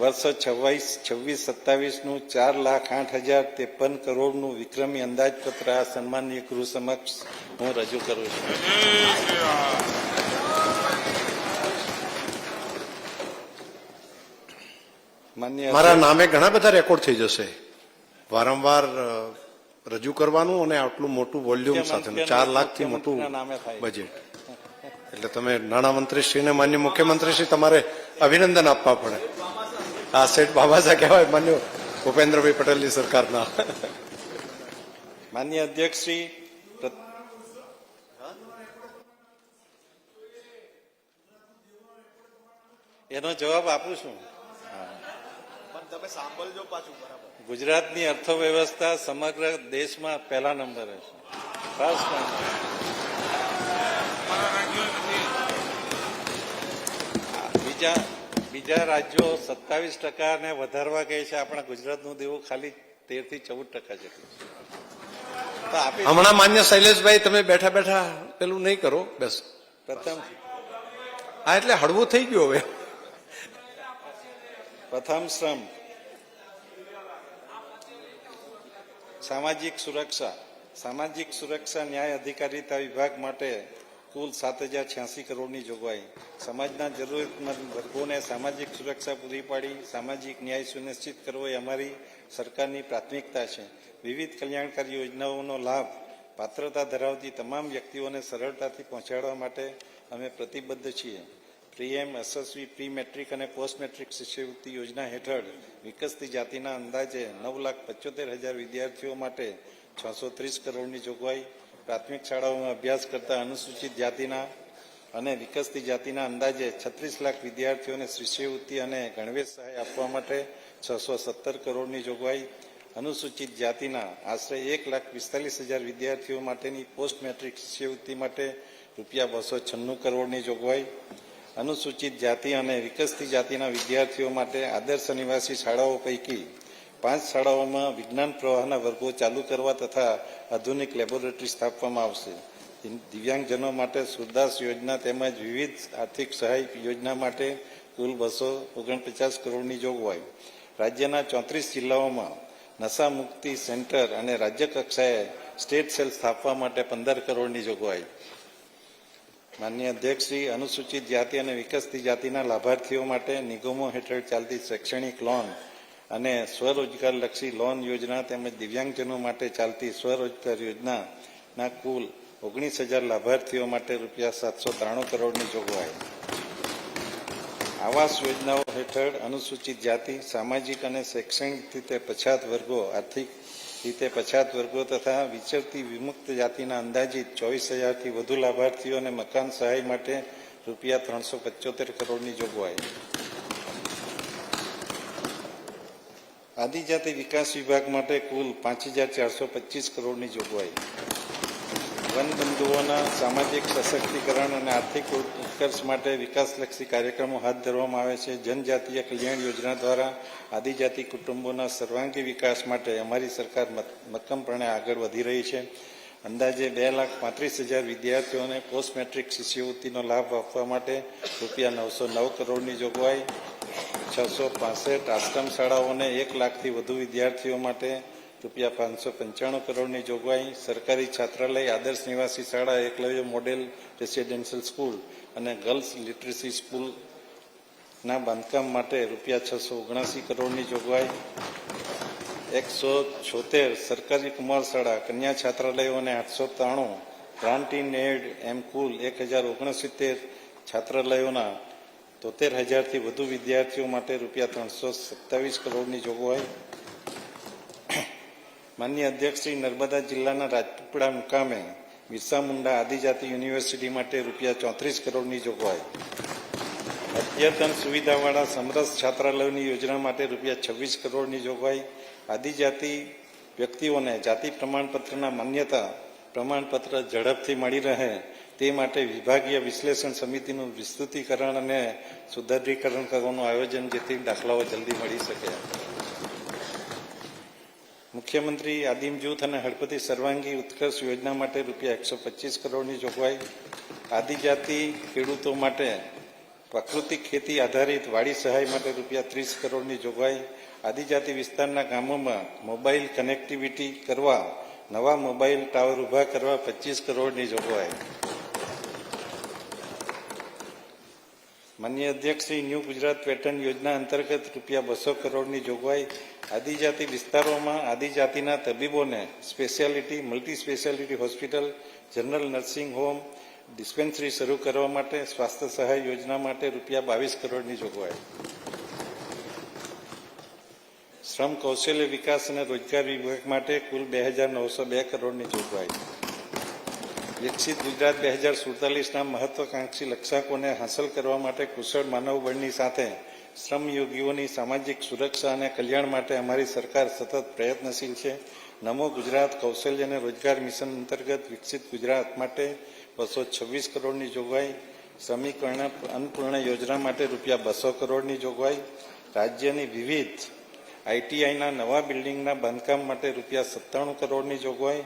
વર્ષ 26-27નું 4,08,053 કરોડનું વિક્રમી અંદાજપત્ર આ સન્માનીય ગૃહ સમક્ષ હું રજૂ કરું છું. મારા નામે ઘણા બધા રેકોર્ડ થઈ જશે. વારંવાર રજૂ કરવાનું અને આટલું મોટું વોલ્યુમ સાથે 4 લાખથી મોટું બજેટ. એટલે તમે નાણામંત્રીશ્રીને, માન્ય મુખ્યમંત્રીશ્રી, તમારે અભિનંદન આપવા પડે. આ સેઠ બાબાસા કહેવાય માન્ય ભૂપેન્દ્રભાઈ પટેલની સરકારના. માન્ય અધ્યક્ષશ્રી, એનો જવાબ આપું છું. તમે સાંભળજો પાછું બરાબર. ગુજરાતની અર્થવ્યવસ્થા સમગ્ર દેશમાં પહેલા નંબરે છે. First number. બીજા રાજ્યો 27% ને વધારવા કહે છે. આપણા ગુજરાતનું દેવું ખાલી 13-14% જેટલું છે. હમણાં માન્ય શૈલેષભાઈ, તમે બેઠા બેઠા પેલું નહીં કરો. બસ પ્રથમ હા, એટલે હળવું થઈ ગયું હવે. પ્રથમ શ્રમ, સામાજિક સુરક્ષા, સામાજિક સુરક્ષા ન્યાય અધિકારીતા વિભાગ માટે કુલ 7,086 કરોડની જોગવાઈ. સમાજના જરૂરિયાતમંદ વર્ગોને સામાજિક સુરક્ષા પૂરી પાડી સામાજિક ન્યાય સુનિશ્ચિત કરવો એ અમારી સરકારની પ્રાથમિકતા છે. વિવિધ કલ્યાણકારી યોજનાઓનો લાભ પાત્રતા ધરાવતી તમામ વ્યક્તિઓને સરળતાથી પહોંચાડવા માટે અમે પ્રતિબદ્ધ છીએ. પ્રીએમ, યશસ્વી, પ્રી મેટ્રિક અને પોસ્ટ મેટ્રિક શિષ્યવૃત્તિ યોજના હેઠળ વિકસતી જાતિના અંદાજે 9,75,000 વિદ્યાર્થીઓ માટે 630 કરોડની જોગવાઈ. પ્રાથમિક શાળાઓમાં અભ્યાસ કરતા અનુસૂચિત જાતિના અને વિકસતી જાતિના અંદાજે 36 લાખ વિદ્યાર્થીઓને શિષ્યવૃત્તિ અને ગણવેશ સહાય આપવા માટે 617 કરોડની જોગવાઈ. અનુસૂચિત જાતિના આશરે 1,45,000 વિદ્યાર્થીઓ માટેની પોસ્ટ મેટ્રિક શિષ્યવૃત્તિ માટે ₹296 કરોડની જોગવાઈ. અનુસૂચિત જાતિ અને વિકસતી જાતિના વિદ્યાર્થીઓ માટે આદર્શ નિવાસી શાળાઓ પૈકી 5 શાળાઓમાં વિજ્ઞાન પ્રવાહના વર્ગો ચાલુ કરવા તથા આધુનિક લેબોરેટરી સ્થાપવામાં આવશે. દિવ્યાંગજનો માટે સુરદાસ યોજના તેમજ વિવિધ આર્થિક સહાય યોજના માટે કુલ 249 કરોડની જોગવાઈ. રાજ્યના 34 જિલ્લાઓમાં નશા મુક્તિ સેન્ટર અને રાજ્ય કક્ષાએ સ્ટેટ સેલ સ્થાપવા માટે 15 કરોડની જોગવાઈ. માનનીય અધ્યક્ષશ્રી, અનુસૂચિત જાતિ અને વિકસતી જાતિના લાભાર્થીઓ માટે નિગમો હેઠળ ચાલતી શૈક્ષણિક લોન અને સ્વરોજગારલક્ષી લોન યોજના તેમજ દિવ્યાંગજનો માટે ચાલતી સ્વરોજગાર યોજનાના કુલ 19,000 લાભાર્થીઓ માટે ₹793 કરોડની જોગવાઈ. આવાસ યોજનાઓ હેઠળ અનુસૂચિત જાતિ, સામાજિક અને શૈક્ષણિક રીતે પછાત વર્ગો, આર્થિક રીતે પછાત વર્ગો તથા વિચરતી વિમુક્ત જાતિના અંદાજિત 24,000થી વધુ લાભાર્થીઓને મકાન સહાય માટે ₹375 કરોડની જોગવાઈ. આદિજાતિ વિકાસ વિભાગ માટે કુલ 5,425 કરોડની જોગવાઈ. વનબંધુઓના સામાજિક સશક્તિકરણ અને આર્થિક ઉત્કર્ષ માટે વિકાસલક્ષી કાર્યક્રમો હાથ ધરવામાં આવે છે. જનજાતીય કલ્યાણ યોજના દ્વારા આદિજાતિ કુટુંબોના સર્વાંગી વિકાસ માટે અમારી સરકાર મક્કમપણે આગળ વધી રહી છે. અંદાજે 2,35,000 વિદ્યાર્થીઓને પોસ્ટ મેટ્રિક શિષ્યવૃત્તિનો લાભ આપવા માટે ₹909 કરોડની જોગવાઈ. 665 આશ્રમ શાળાઓને 1 લાખથી વધુ વિદ્યાર્થીઓ માટે ₹595 કરોડની જોગવાઈ. સરકારી છાત્રાલય, આદર્શ નિવાસી શાળા, એકલવ્ય મોડેલ રેસિડેન્શિયલ સ્કૂલ અને ગર્લ્સ લિટરસી સ્કૂલના બાંધકામ માટે ₹679 કરોડની જોગવાઈ. 176 સરકારી કુમાર શાળા, કન્યા છાત્રાલયો અને 893 ગ્રાન્ટ ઇન એડ એમ કુલ 1,069 છાત્રાલયોના 73,000થી વધુ વિદ્યાર્થીઓ માટે ₹327 કરોડની જોગવાઈ. માનનીય અધ્યક્ષશ્રી, નર્મદા જિલ્લાના રાજપીપળા મુકામે બિરસા મુંડા આદિજાતિ યુનિવર્સિટી માટે ₹34 કરોડની જોગવાઈ. અદ્યતન સુવિધાવાળા સમરસ છાત્રાલયોની યોજના માટે ₹26 કરોડની જોગવાઈ. આદિજાતિ વ્યક્તિઓને જાતિ પ્રમાણપત્રના માન્યતા પ્રમાણપત્ર ઝડપથી મળી રહે તે માટે વિભાગીય વિશ્લેષણ સમિતિનું વિસ્તૃતીકરણ અને સુદૃઢીકરણ કરવાનું આયોજન, જેથી દાખલાઓ જલ્દી મળી શકે. મુખ્યમંત્રી આદિમ જૂથ અને હળપતિ સર્વાંગી ઉત્કર્ષ યોજના માટે ₹125 કરોડની જોગવાઈ. આદિજાતિ ખેડૂતો માટે પ્રાકૃતિક ખેતી આધારિત વાડી સહાય માટે ₹30 કરોડની જોગવાઈ. આદિજાતિ વિસ્તારના ગામોમાં મોબાઈલ કનેક્ટિવિટી કરવા નવા મોબાઈલ ટાવર ઊભા કરવા 25 કરોડની જોગવાઈ. માનનીય અધ્યક્ષશ્રી, ન્યૂ ગુજરાત પેટર્ન યોજના અંતર્ગત ₹200 કરોડની જોગવાઈ. આદિજાતિ વિસ્તારોમાં આદિજાતિના તબીબોને speciality, multi speciality hospital, general nursing home, dispensary શરૂ કરવા માટે સ્વાસ્થ્ય સહાય યોજના માટે ₹22 કરોડની જોગવાઈ. શ્રમ કૌશલ્ય વિકાસ અને રોજગાર વિભાગ માટે કુલ 2,902 કરોડની જોગવાઈ. વિકસિત ગુજરાત 2047ના મહત્વાકાંક્ષી લક્ષ્યાંકોને હાંસલ કરવા માટે કુશળ માનવબળની સાથે શ્રમયોગીઓની સામાજિક સુરક્ષા અને કલ્યાણ માટે અમારી સરકાર સતત પ્રયત્નશીલ છે. નમો ગુજરાત કૌશલ્ય અને રોજગાર મિશન અંતર્ગત વિકસિત ગુજરાત માટે 226 કરોડની જોગવાઈ. શ્રમિક અન્નપૂર્ણા યોજના માટે ₹200 કરોડની જોગવાઈ. રાજ્યની વિવિધ આઈટીઆઈના નવા બિલ્ડિંગના બાંધકામ માટે ₹97 કરોડની જોગવાઈ.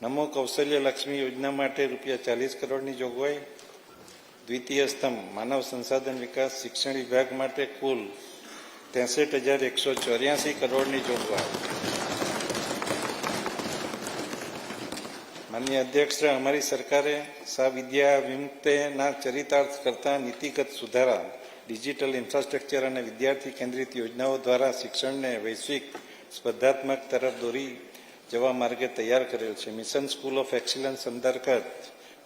નમો કૌશલ્ય લક્ષ્મી યોજના માટે ₹40 કરોડની જોગવાઈ. દ્વિતીય સ્તંભ માનવ સંસાધન વિકાસ શિક્ષણ વિભાગ માટે કુલ 63,184 કરોડની જોગવાઈ. માનનીય અધ્યક્ષ, અમારી સરકારે વિદ્યા વિમુક્તના ચરિતાર્થ કરતા નીતિગત સુધારા, ડિજિટલ ઇન્ફ્રાસ્ટ્રક્ચર અને વિદ્યાર્થી કેન્દ્રિત યોજનાઓ દ્વારા શિક્ષણને વૈશ્વિક સ્પર્ધાત્મક તરફ દોરી જવા માર્ગે તૈયાર કરેલ છે. મિશન સ્કૂલ ઓફ એક્સિલન્સ અંતર્ગત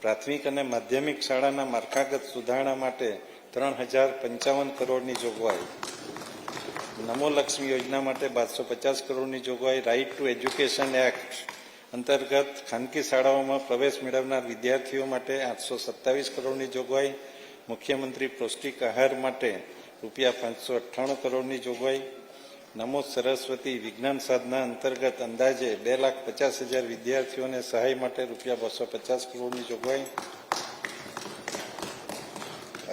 પ્રાથમિક અને માધ્યમિક શાળાના માળખાગત સુધારણા માટે 3055 કરોડની જોગવાઈ, નમો લક્ષ્મી યોજના માટે 1250 કરોડની જોગવાઈ, રાઇટ ટુ એજ્યુકેશન એક્ટ અંતર્ગત ખાનગી શાળાઓમાં પ્રવેશ મેળવનાર વિદ્યાર્થીઓ માટે 827 કરોડની જોગવાઈ, મુખ્યમંત્રી પૌષ્ટિક આહાર માટે રૂપિયા 598 કરોડની જોગવાઈ, નમો સરસ્વતી વિજ્ઞાન સાધના અંતર્ગત અંદાજે 2,50,000 વિદ્યાર્થીઓને સહાય માટે રૂપિયા 250 કરોડની જોગવાઈ,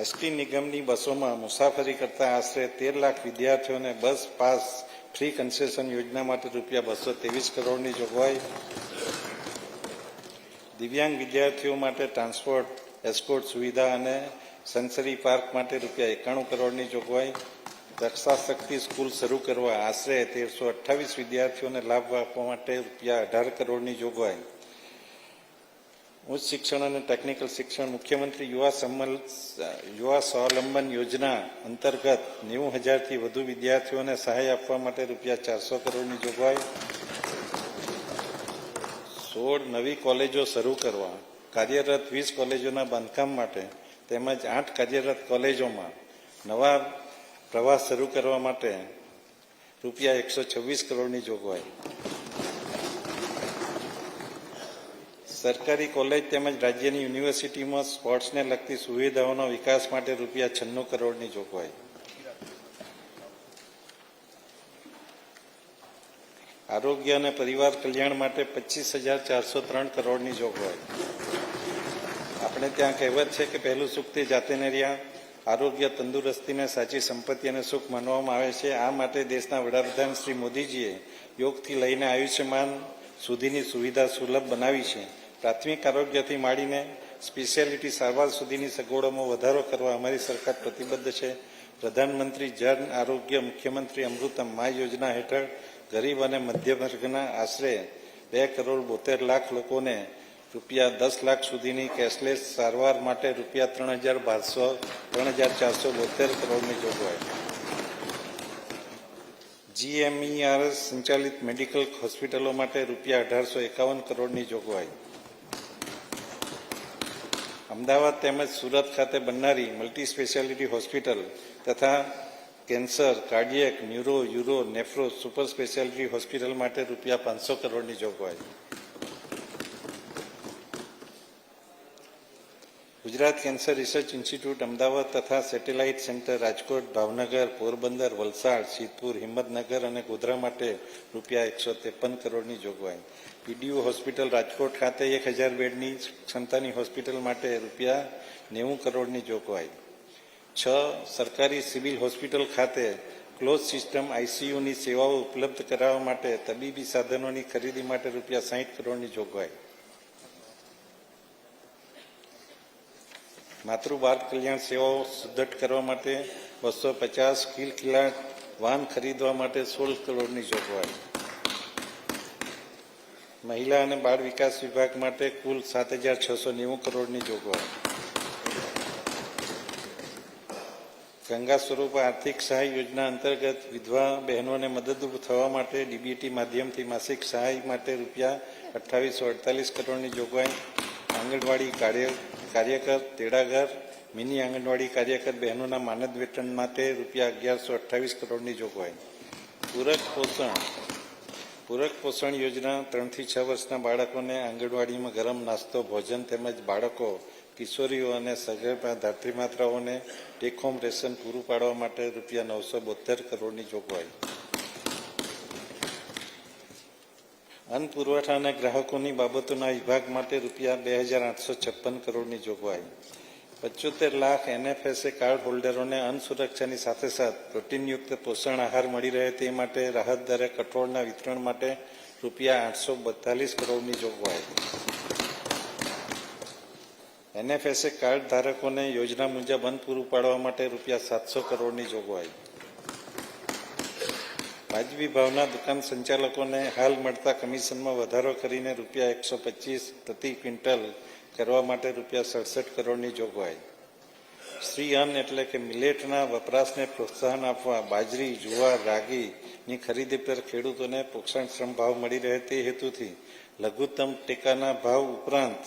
એસટી નિગમની બસોમાં મુસાફરી કરતા આશરે 13 લાખ વિદ્યાર્થીઓને બસ પાસ ફ્રી કન્સેશન યોજના માટે રૂપિયા 223 કરોડની જોગવાઈ, દિવ્યાંગ વિદ્યાર્થીઓ માટે ટ્રાન્સપોર્ટ એસ્કોર્ટ સુવિધા અને સેન્સરી પાર્ક માટે રૂપિયા 91 કરોડની જોગવાઈ, રક્ષા શક્તિ સ્કૂલ શરૂ કરવા આશરે 1328 વિદ્યાર્થીઓને લાભ આપવા માટે રૂપિયા 18 કરોડની જોગવાઈ, ઉચ્ચ શિક્ષણ અને ટેકનિકલ શિક્ષણ મુખ્યમંત્રી યુવા સ્વાવલંબન યોજના અંતર્ગત 90,000થી વધુ વિદ્યાર્થીઓને સહાય આપવા માટે રૂપિયા 400 કરોડની જોગવાઈ, 16 નવી કોલેજો શરૂ કરવા, કાર્યરત 20 કોલેજોના બાંધકામ માટે તેમજ 8 કાર્યરત કોલેજોમાં નવા પ્રવાસ શરૂ કરવા માટે રૂપિયા 126 કરોડની જોગવાઈ, સરકારી કોલેજ તેમજ રાજ્યની યુનિવર્સિટીમાં સ્પોર્ટ્સને લગતી સુવિધાઓના વિકાસ માટે રૂપિયા 96 કરોડની જોગવાઈ, આરોગ્ય અને પરિવાર કલ્યાણ માટે 25,403 કરોડની જોગવાઈ. આપણે ત્યાં કહેવત છે કે પહેલું સુખ તે જાતે ને રહ્યા. આરોગ્ય તંદુરસ્તીને સાચી સંપત્તિ અને સુખ માનવામાં આવે છે. આ માટે દેશના વડાપ્રધાન શ્રી મોદીજીએ યોગથી લઈને આયુષ્યમાન સુધીની સુવિધા સુલભ બનાવી છે. પ્રાથમિક આરોગ્યથી માંડીને સ્પેશિયાલિટી સારવાર સુધીની સગવડોમાં વધારો કરવા અમારી સરકાર પ્રતિબદ્ધ છે. પ્રધાનમંત્રી જન આરોગ્ય મુખ્યમંત્રી અમૃતમ મા યોજના હેઠળ ગરીબ અને મધ્યમ વર્ગના આશરે 2,72,00,000 લોકોને રૂપિયા 10 લાખ સુધીની કેશલેસ સારવાર માટે રૂપિયા 3,472 કરોડની જોગવાઈ, GMERS સંચાલિત મેડિકલ હોસ્પિટલો માટે રૂપિયા 1,851 કરોડની જોગવાઈ, અમદાવાદ તેમજ સુરત ખાતે બનનારી મલ્ટી સ્પેશિયાલિટી હોસ્પિટલ તથા cancer, cardiac, neuro, uro, nephro super speciality hospital માટે રૂપિયા 500 કરોડની જોગવાઈ, Gujarat cancer research institute Ahmedabad તથા સેટેલાઇટ સેન્ટર રાજકોટ, ભાવનગર, પોરબંદર, વલસાડ, સિદ્ધપુર, હિંમતનગર અને ગોધરા માટે રૂપિયા 153 કરોડની જોગવાઈ, પીડીયુ હોસ્પિટલ રાજકોટ ખાતે 1,000 બેડની ક્ષમતાની હોસ્પિટલ માટે રૂપિયા 90 કરોડની જોગવાઈ, 6 સરકારી સિવિલ હોસ્પિટલ ખાતે ક્લોઝ સિસ્ટમ આઈસીયુની સેવાઓ ઉપલબ્ધ કરાવવા માટે તબીબી સાધનોની ખરીદી માટે રૂપિયા 60 કરોડની જોગવાઈ, માતૃ બાળ કલ્યાણ સેવાઓ સુદ્રઢ કરવા માટે 250 સ્કિલ કિલ્લા વાહન ખરીદવા માટે 16 કરોડની જોગવાઈ, મહિલા અને બાળ વિકાસ વિભાગ માટે કુલ 7,690 કરોડની જોગવાઈ, ગંગા સ્વરૂપ આર્થિક સહાય યોજના અંતર્ગત વિધવા બહેનોને મદદરૂપ થવા માટે ડીબીટી માધ્યમથી માસિક સહાય માટે રૂપિયા 2848 કરોડની જોગવાઈ, આંગણવાડી કાર્યકર, તેડાગર, મિની આંગણવાડી કાર્યકર બહેનોના માનદ વેતન માટે રૂપિયા 1,128 કરોડની જોગવાઈ, પૂરક પોષણ યોજના 3 થી 6 વર્ષના બાળકોને આંગણવાડીમાં ગરમ નાસ્તો, ભોજન તેમજ બાળકો, કિશોરીઓ અને સગર્ભા ધાત્રીમાતાઓને ટેક હોમ રેશન પૂરું પાડવા માટે રૂપિયા 972 કરોડની જોગવાઈ, અન્ન પુરવઠા અને ગ્રાહકોની બાબતોના વિભાગ માટે રૂપિયા 2,856 કરોડની જોગવાઈ, 75 લાખ NFSA કાર્ડ હોલ્ડરોને અન્ન સુરક્ષાની સાથે સાથે પ્રોટીનયુક્ત પોષણ આહાર મળી રહે તે માટે રાહત દરે કઠોળના વિતરણ માટે રૂપિયા 842 કરોડની જોગવાઈ, NFSA કાર્ડ ધારકોને યોજના મુજબ અન્ન પૂરું પાડવા માટે રૂપિયા 700 કરોડની જોગવાઈ, વાજબી ભાવના દુકાન સંચાલકોને હાલ મળતા કમિશનમાં વધારો કરીને રૂપિયા 125 પ્રતિ ક્વિન્ટલ કરવા માટે રૂપિયા 67 કરોડની જોગવાઈ. શ્રી અન્ન એટલે કે મિલેટના વપરાશને પ્રોત્સાહન આપવા બાજરી, જુવાર, રાગીની ખરીદી પર ખેડૂતોને પોષણક્ષમ ભાવ મળી રહે તે હેતુથી લઘુત્તમ ટેકાના ભાવ ઉપરાંત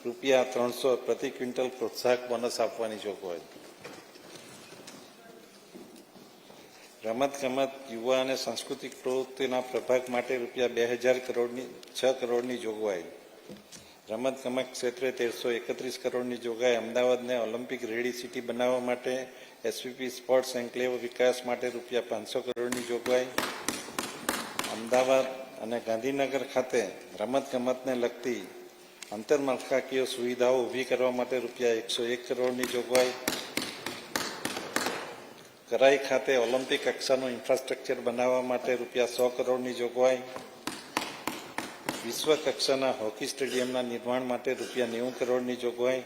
રૂપિયા 300 પ્રતિ ક્વિન્ટલ પ્રોત્સાહક બોનસ આપવાની જોગવાઈ. રમતગમત, યુવા અને સાંસ્કૃતિક પ્રવૃત્તિના પ્રભાગ માટે રૂપિયા 6 કરોડની જોગવાઈ. રમતગમત ક્ષેત્રે 1331 કરોડની જોગવાઈ. અમદાવાદને ઓલિમ્પિક રેડી સિટી બનાવવા માટે એસવીપી સ્પોર્ટ્સ એન્કલેવ વિકાસ માટે રૂપિયા 500 કરોડની જોગવાઈ. અમદાવાદ અને ગાંધીનગર ખાતે રમતગમતને લગતી આંતરમાળખાકીય સુવિધાઓ ઊભી કરવા માટે રૂપિયા 101 કરોડની જોગવાઈ. કરાઈ ખાતે ઓલિમ્પિક કક્ષાનું ઇન્ફ્રાસ્ટ્રક્ચર બનાવવા માટે રૂપિયા 100 કરોડની જોગવાઈ. વિશ્વ કક્ષાના હોકી સ્ટેડિયમના નિર્માણ માટે રૂપિયા 90 કરોડની જોગવાઈ.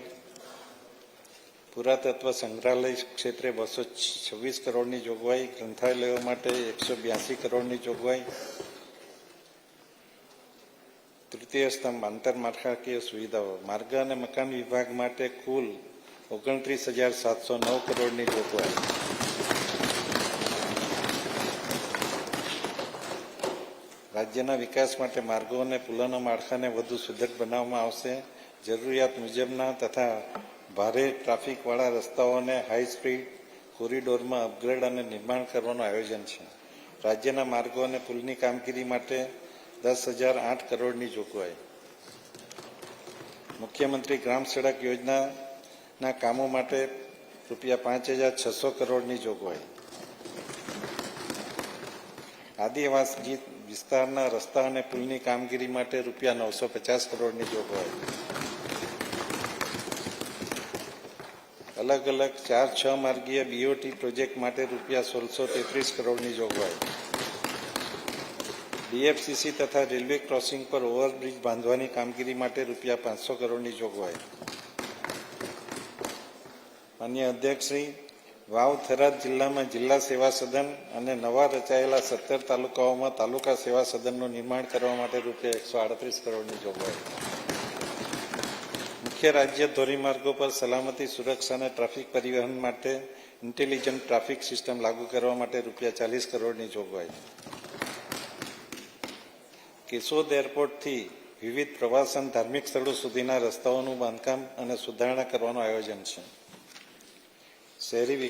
પુરાતત્વ સંગ્રહાલય ક્ષેત્રે 226 કરોડની જોગવાઈ. ગ્રંથાલયો માટે 182 કરોડની જોગવાઈ. તૃતીય સ્તંભ આંતરમાળખાકીય સુવિધાઓ. માર્ગ અને મકાન વિભાગ માટે કુલ 29,709 કરોડની જોગવાઈ. રાજ્યના વિકાસ માટે માર્ગો અને પુલોના માળખાને વધુ સુદૃઢ બનાવવામાં આવશે. જરૂરિયાત મુજબના તથા ભારે ટ્રાફિકવાળા રસ્તાઓને હાઈ સ્પીડ કોરિડોરમાં અપગ્રેડ અને નિર્માણ કરવાનું આયોજન છે. રાજ્યના માર્ગો અને પુલની કામગીરી માટે 10,008 કરોડની જોગવાઈ. મુખ્યમંત્રી ગ્રામ સડક યોજનાના કામો માટે રૂપિયા 5,600 કરોડની જોગવાઈ. આદિવાસી વિસ્તારના રસ્તા અને પુલની કામગીરી માટે રૂપિયા 950 કરોડની જોગવાઈ. અલગ અલગ 4-6 માર્ગીય બીઓટી પ્રોજેક્ટ માટે રૂપિયા 1,633 કરોડની જોગવાઈ. ડીએફસીસી તથા રેલવે ક્રોસિંગ પર ઓવરબ્રિજ બાંધવાની કામગીરી માટે રૂપિયા 500 કરોડની જોગવાઈ. માન્ય અધ્યક્ષશ્રી, વાવ થરાદ જિલ્લામાં જિલ્લા સેવા સદન અને નવા રચાયેલા 17 તાલુકાઓમાં તાલુકા સેવા સદનનું નિર્માણ કરવા માટે રૂપિયા 138 કરોડની જોગવાઈ. મુખ્ય રાજ્ય ધોરીમાર્ગો પર સલામતી, સુરક્ષા અને ટ્રાફિક પરિવહન માટે ઇન્ટેલિજન્ટ ટ્રાફિક સિસ્ટમ લાગુ કરવા માટે રૂપિયા 40 કરોડની જોગવાઈ. કેશોદ એરપોર્ટથી વિવિધ પ્રવાસન ધાર્મિક સ્થળો સુધીના રસ્તાઓનું બાંધકામ અને સુધારણા કરવાનું આયોજન છે. શહેરી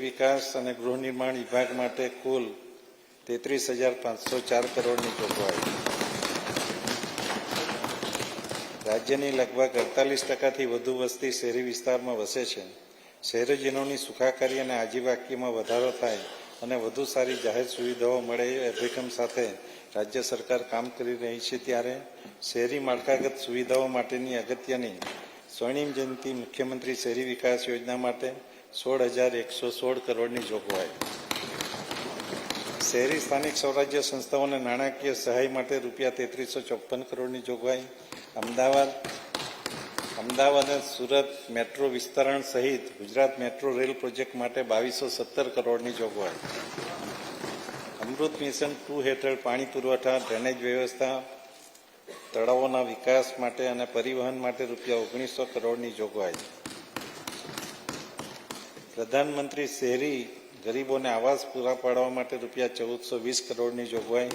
વિકાસ અને ગૃહ નિર્માણ વિભાગ માટે કુલ 33,504 કરોડની જોગવાઈ. રાજ્યની લગભગ 48%થી વધુ વસ્તી શહેરી વિસ્તારમાં વસે છે. શહેરીજનોની સુખાકારી અને આજીવિકામાં વધારો થાય અને વધુ સારી જાહેર સુવિધાઓ મળે એ અભિગમ સાથે રાજ્ય સરકાર કામ કરી રહી છે. ત્યારે શહેરી માળખાગત સુવિધાઓ માટેની અગત્યની સ્વર્ણિમ જયંતિ મુખ્યમંત્રી શહેરી વિકાસ યોજના માટે 16,116 કરોડની જોગવાઈ. શહેરી સ્થાનિક સ્વરાજ્ય સંસ્થાઓને નાણાકીય સહાય માટે રૂપિયા 3,354 કરોડની જોગવાઈ. અમદાવાદ અને સુરત મેટ્રો વિસ્તરણ સહિત ગુજરાત મેટ્રો રેલ પ્રોજેક્ટ માટે 2,217 કરોડની જોગવાઈ. અમૃત મિશન 2 હેઠળ પાણી પુરવઠા, ડ્રેનેજ વ્યવસ્થા, તળાવોના વિકાસ માટે અને પરિવહન માટે રૂપિયા 1,900 કરોડની જોગવાઈ. પ્રધાનમંત્રી શહેરી ગરીબોને આવાસ પૂરા પાડવા માટે રૂપિયા 1,420 કરોડની જોગવાઈ.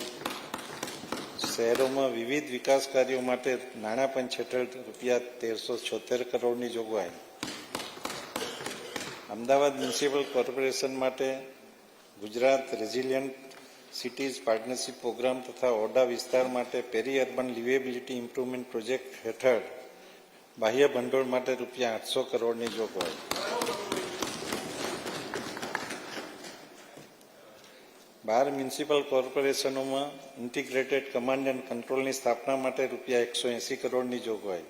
શહેરોમાં વિવિધ વિકાસ કાર્યો માટે નાણાં પંચ હેઠળ રૂપિયા 1,376 કરોડની જોગવાઈ. અમદાવાદ મ્યુનિસિપલ કોર્પોરેશન માટે Gujarat resilient cities partnership programme તથા ઓરડા વિસ્તાર માટે પેરી અર્બન લિવેબિલિટી ઇમ્પ્રુવમેન્ટ પ્રોજેક્ટ હેઠળ બાહ્ય ભંડોળ માટે રૂપિયા 800 કરોડની જોગવાઈ. 12 મ્યુનિસિપલ કોર્પોરેશનોમાં ઇન્ટિગ્રેટેડ કમાન્ડ એન્ડ કંટ્રોલની સ્થાપના માટે રૂપિયા 180 કરોડની જોગવાઈ.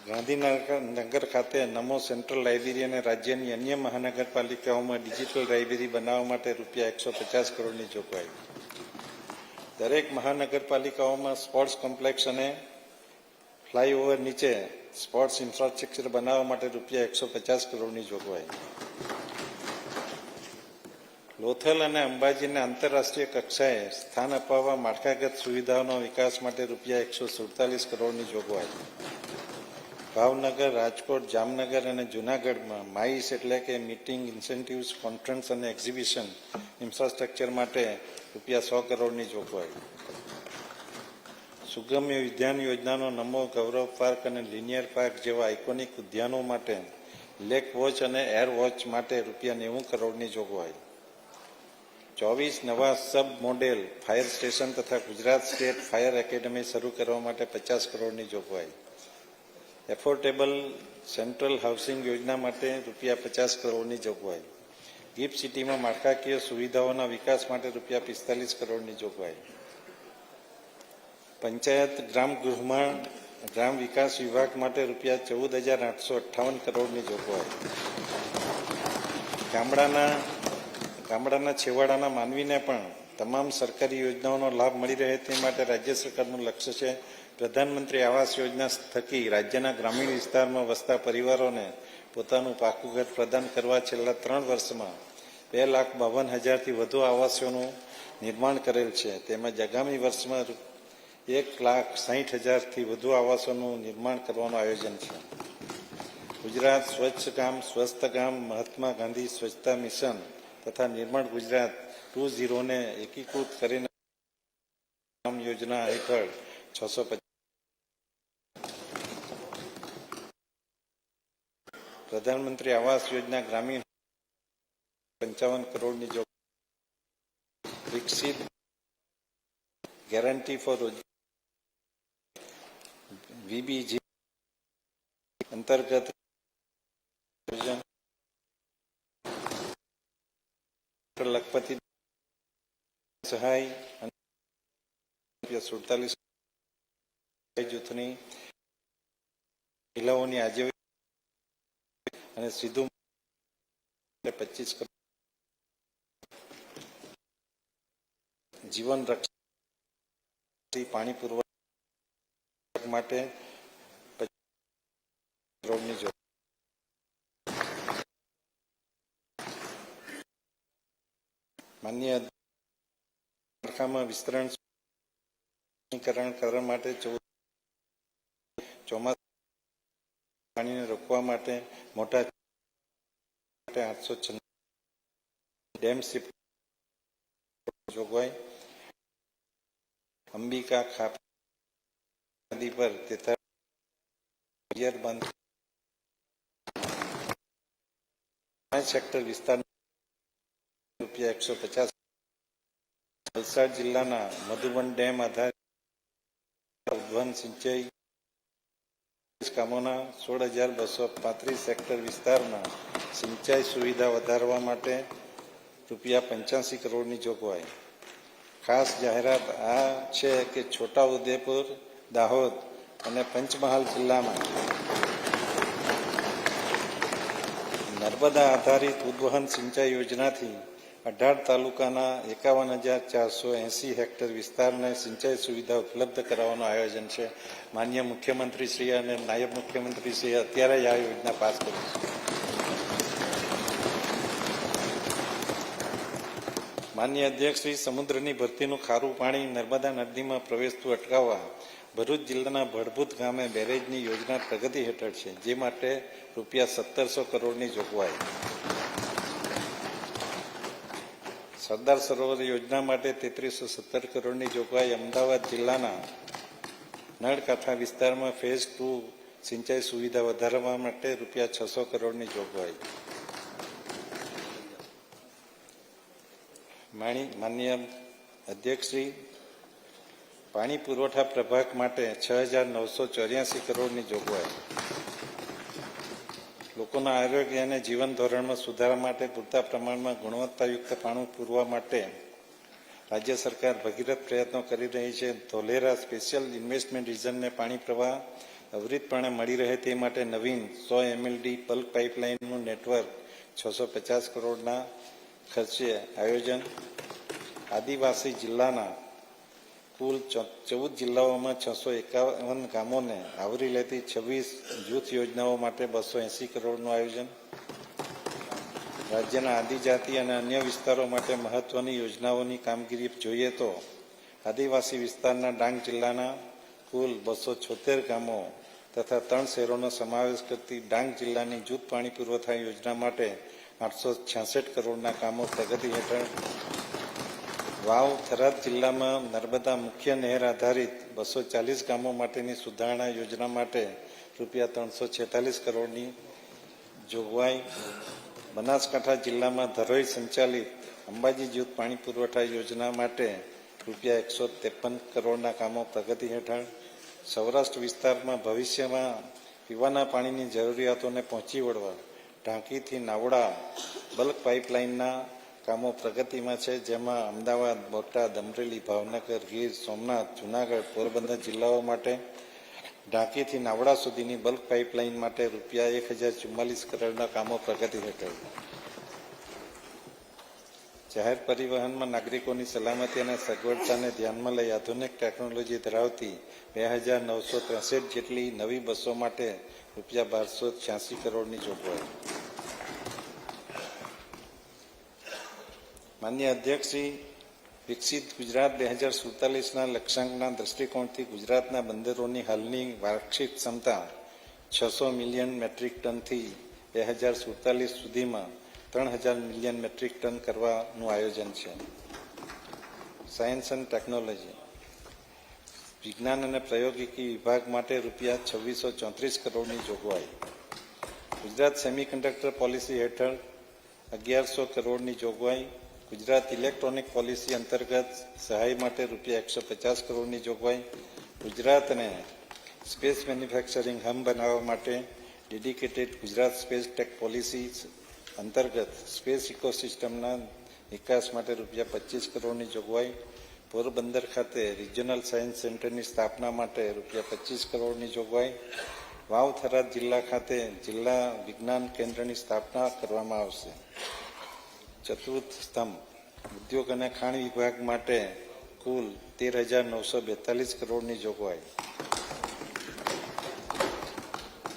ગાંધીનગર ખાતે નમો સેન્ટ્રલ લાઇબ્રેરી અને રાજ્યની અન્ય મહાનગરપાલિકાઓમાં ડિજિટલ લાઇબ્રેરી બનાવવા માટે રૂપિયા 150 કરોડની જોગવાઈ. દરેક મહાનગરપાલિકાઓમાં સ્પોર્ટ્સ કોમ્પ્લેક્સ અને ફ્લાયઓવર નીચે સ્પોર્ટ્સ ઇન્ફ્રાસ્ટ્રક્ચર બનાવવા માટે રૂપિયા 150 કરોડની જોગવાઈ. લોથલ અને અંબાજીને આંતરરાષ્ટ્રીય કક્ષાએ સ્થાન અપાવવા માળખાગત સુવિધાઓના વિકાસ માટે રૂપિયા 147 કરોડની જોગવાઈ. ભાવનગર, રાજકોટ, જામનગર અને જૂનાગઢમાં માઇસ એટલે કે મીટિંગ, ઇન્સેન્ટિવ્સ, કોન્ફરન્સ અને એક્ઝિબિશન ઇન્ફ્રાસ્ટ્રક્ચર માટે રૂપિયા 100 કરોડની જોગવાઈ. સુગમ્ય ઉદ્યાન યોજનાનો નમો ગૌરવ પાર્ક અને લિનિયર પાર્ક જેવા આઇકોનિક ઉદ્યાનો માટે લેક વોચ અને એર વોચ માટે રૂપિયા 90 કરોડની જોગવાઈ. 24 નવા સબ મોડેલ ફાયર સ્ટેશન તથા ગુજરાત સ્ટેટ ફાયર એકેડમી શરૂ કરવા માટે 50 કરોડની જોગવાઈ. એફોર્ડેબલ સેન્ટ્રલ હાઉસિંગ યોજના માટે રૂપિયા 50 કરોડની જોગવાઈ. ગિફ્ટ સિટીમાં માળખાકીય સુવિધાઓના વિકાસ માટે રૂપિયા 45 કરોડની જોગવાઈ. પંચાયત ગ્રામ ગૃહમાં ગ્રામ વિકાસ વિભાગ માટે રૂપિયા 14,858 કરોડની જોગવાઈ. ગામડાના છેવાડાના માનવીને પણ તમામ સરકારી યોજનાઓનો લાભ મળી રહે તે માટે રાજ્ય સરકારનું લક્ષ્ય છે. પ્રધાનમંત્રી આવાસ યોજના થકી રાજ્યના ગ્રામીણ વિસ્તારમાં વસતા પરિવારોને પોતાનું પાકું ઘર પ્રદાન કરવા છેલ્લા 3 વર્ષમાં 2,52,000થી વધુ આવાસોનું નિર્માણ કરેલ છે. તેમજ આગામી વર્ષમાં 1,60,000થી વધુ આવાસોનું નિર્માણ કરવાનું આયોજન છે. ગુજરાત સ્વચ્છ ગામ સ્વસ્થ ગામ મહાત્મા ગાંધી સ્વચ્છતા મિશન તથા નિર્મળ ગુજરાત 2.0 ને એકીકૃત કરીને યોજના હેઠળ 650 પ્રધાનમંત્રી આવાસ યોજના ગ્રામીણ 55 કરોડની જોગવાઈ. વિકસિત ગેરંટી ફોર વીબીજી અંતર્ગત લખપતિ સહાય અને 47 જૂથની મહિલાઓની આજીવિકા અને સીધું 25 કરોડ. જીવન રક્ષણ પાણી પુરવઠા માટે 50 કરોડની જોગવાઈ. માન્ય માળખામાં વિસ્તરણીકરણ કરવા માટે ચોમાસા પાણીને રોકવા માટે મોટા 896 ડેમ શિફ્ટ જોગવાઈ. અંબિકા ખાપી નદી પર 43 બંધ 5 હેક્ટર વિસ્તાર રૂપિયા 150. વલસાડ જિલ્લાના મધુબન ડેમ આધારિત ઉદ્વહન સિંચાઈ કામોના 16,235 હેક્ટર વિસ્તારમાં સિંચાઈ સુવિધા વધારવા માટે રૂપિયા 85 કરોડની જોગવાઈ. ખાસ જાહેરાત આ છે કે છોટાઉદેપુર, દાહોદ અને પંચમહાલ જિલ્લામાં નર્મદા આધારિત ઉદ્વહન સિંચાઈ યોજનાથી 18 તાલુકાના 51,480 હેક્ટર વિસ્તારને સિંચાઈ સુવિધા ઉપલબ્ધ કરાવવાનું આયોજન છે. માન્ય મુખ્યમંત્રીશ્રી અને નાયબ મુખ્યમંત્રીશ્રીએ અત્યારે જ આ યોજના પાસ કરી છે. માન્ય અધ્યક્ષશ્રી, સમુદ્રની ભરતીનું ખારું પાણી નર્મદા નદીમાં પ્રવેશતું અટકાવવા ભરૂચ જિલ્લાના ભડભૂત ગામે બેરેજની યોજના પ્રગતિ હેઠળ છે, જે માટે રૂપિયા 1,700 કરોડની જોગવાઈ. સરદાર સરોવર યોજના માટે 3,317 કરોડની જોગવાઈ. અમદાવાદ જિલ્લાના નળકાંઠા વિસ્તારમાં ફેઝ 2 સિંચાઈ સુવિધા વધારવા માટે રૂપિયા 600 કરોડની જોગવાઈ. માન્ય અધ્યક્ષશ્રી, પાણી પુરવઠા પ્રભાગ માટે 6,984 કરોડની જોગવાઈ. લોકોના આરોગ્ય અને જીવન ધોરણમાં સુધારા માટે પૂરતા પ્રમાણમાં ગુણવત્તાયુક્ત પાણી પૂરવા માટે રાજ્ય સરકાર ભગીરથ પ્રયત્નો કરી રહી છે. ધોલેરા સ્પેશિયલ ઇન્વેસ્ટમેન્ટ રિજનને પાણી પ્રવાહ અવિરતપણે મળી રહે તે માટે નવીન 100 MLD બલ્ક પાઇપલાઇનનું નેટવર્ક 650 કરોડના ખર્ચે આયોજન. આદિવાસી જિલ્લાના કુલ 14 જિલ્લાઓમાં 651 ગામોને આવરી લેતી 26 જૂથ યોજનાઓ માટે 280 કરોડનું આયોજન. રાજ્યના આદિજાતિ અને અન્ય વિસ્તારો માટે મહત્વની યોજનાઓની કામગીરી જોઈએ તો આદિવાસી વિસ્તારના ડાંગ જિલ્લાના કુલ 276 ગામો તથા 3 શહેરોનો સમાવેશ કરતી ડાંગ જિલ્લાની જૂથ પાણી પુરવઠા યોજના માટે 866 કરોડના કામો પ્રગતિ હેઠળ, વાવ થરાદ જિલ્લામાં નર્મદા મુખ્ય નહેર આધારિત 240 ગામો માટેની સુધારણા યોજના માટે રૂપિયા 346 કરોડની જોગવાઈ, બનાસકાંઠા જિલ્લામાં ધરોઈ સંચાલિત અંબાજી જૂથ પાણી પુરવઠા યોજના માટે રૂપિયા 153 કરોડના કામો પ્રગતિ હેઠળ, સૌરાષ્ટ્ર વિસ્તારમાં ભવિષ્યમાં પીવાના પાણીની જરૂરિયાતોને પહોંચી વળવા ઢાંકીથી નાવડા બલ્ક પાઇપલાઇનના કામો પ્રગતિમાં છે, જેમાં અમદાવાદ, બોટાદ, અમરેલી, ભાવનગર, ગીર સોમનાથ, જૂનાગઢ, પોરબંદર જિલ્લાઓ માટે ઢાંકીથી નાવડા સુધીની બલ્ક પાઇપલાઇન માટે રૂપિયા 1044 કરોડના કામો પ્રગતિ હેઠળ, જાહેર પરિવહનમાં નાગરિકોની સલામતી અને સગવડતાને ધ્યાનમાં લઈ આધુનિક ટેકનોલોજી ધરાવતી 2963 જેટલી નવી બસો માટે રૂપિયા 1286 કરોડની જોગવાઈ. માન્ય અધ્યક્ષશ્રી, વિકસિત ગુજરાત 2047ના લક્ષ્યાંકના દ્રષ્ટિકોણથી ગુજરાતના બંદરોની હાલની વાર્ષિક ક્ષમતા 600 મિલિયન મેટ્રિક ટનથી 2047 સુધીમાં 3000 મિલિયન મેટ્રિક ટન કરવાનું આયોજન છે. સાયન્સ એન્ડ ટેકનોલોજી, વિજ્ઞાન અને પ્રૌદ્યોગિકી વિભાગ માટે રૂપિયા 2634 કરોડની જોગવાઈ, ગુજરાત સેમિકન્ડક્ટર પોલિસી હેઠળ 1100 કરોડની જોગવાઈ, ગુજરાત ઇલેક્ટ્રોનિક પોલિસી અંતર્ગત સહાય માટે રૂપિયા 150 કરોડની જોગવાઈ, ગુજરાતને સ્પેસ મેન્યુફેક્ચરિંગ હબ બનાવવા માટે dedicated Gujarat space tech policy અંતર્ગત સ્પેસ ઇકોસિસ્ટમના વિકાસ માટે રૂપિયા 25 કરોડની જોગવાઈ, પોરબંદર ખાતે રિજનલ સાયન્સ સેન્ટરની સ્થાપના માટે રૂપિયા 25 કરોડની જોગવાઈ, વાવ થરાદ જિલ્લા ખાતે જિલ્લા વિજ્ઞાન કેન્દ્રની સ્થાપના કરવામાં આવશે. ચતુર્થ સ્તંભ, ઉદ્યોગ અને ખાણ વિભાગ માટે કુલ 13,942 કરોડની જોગવાઈ,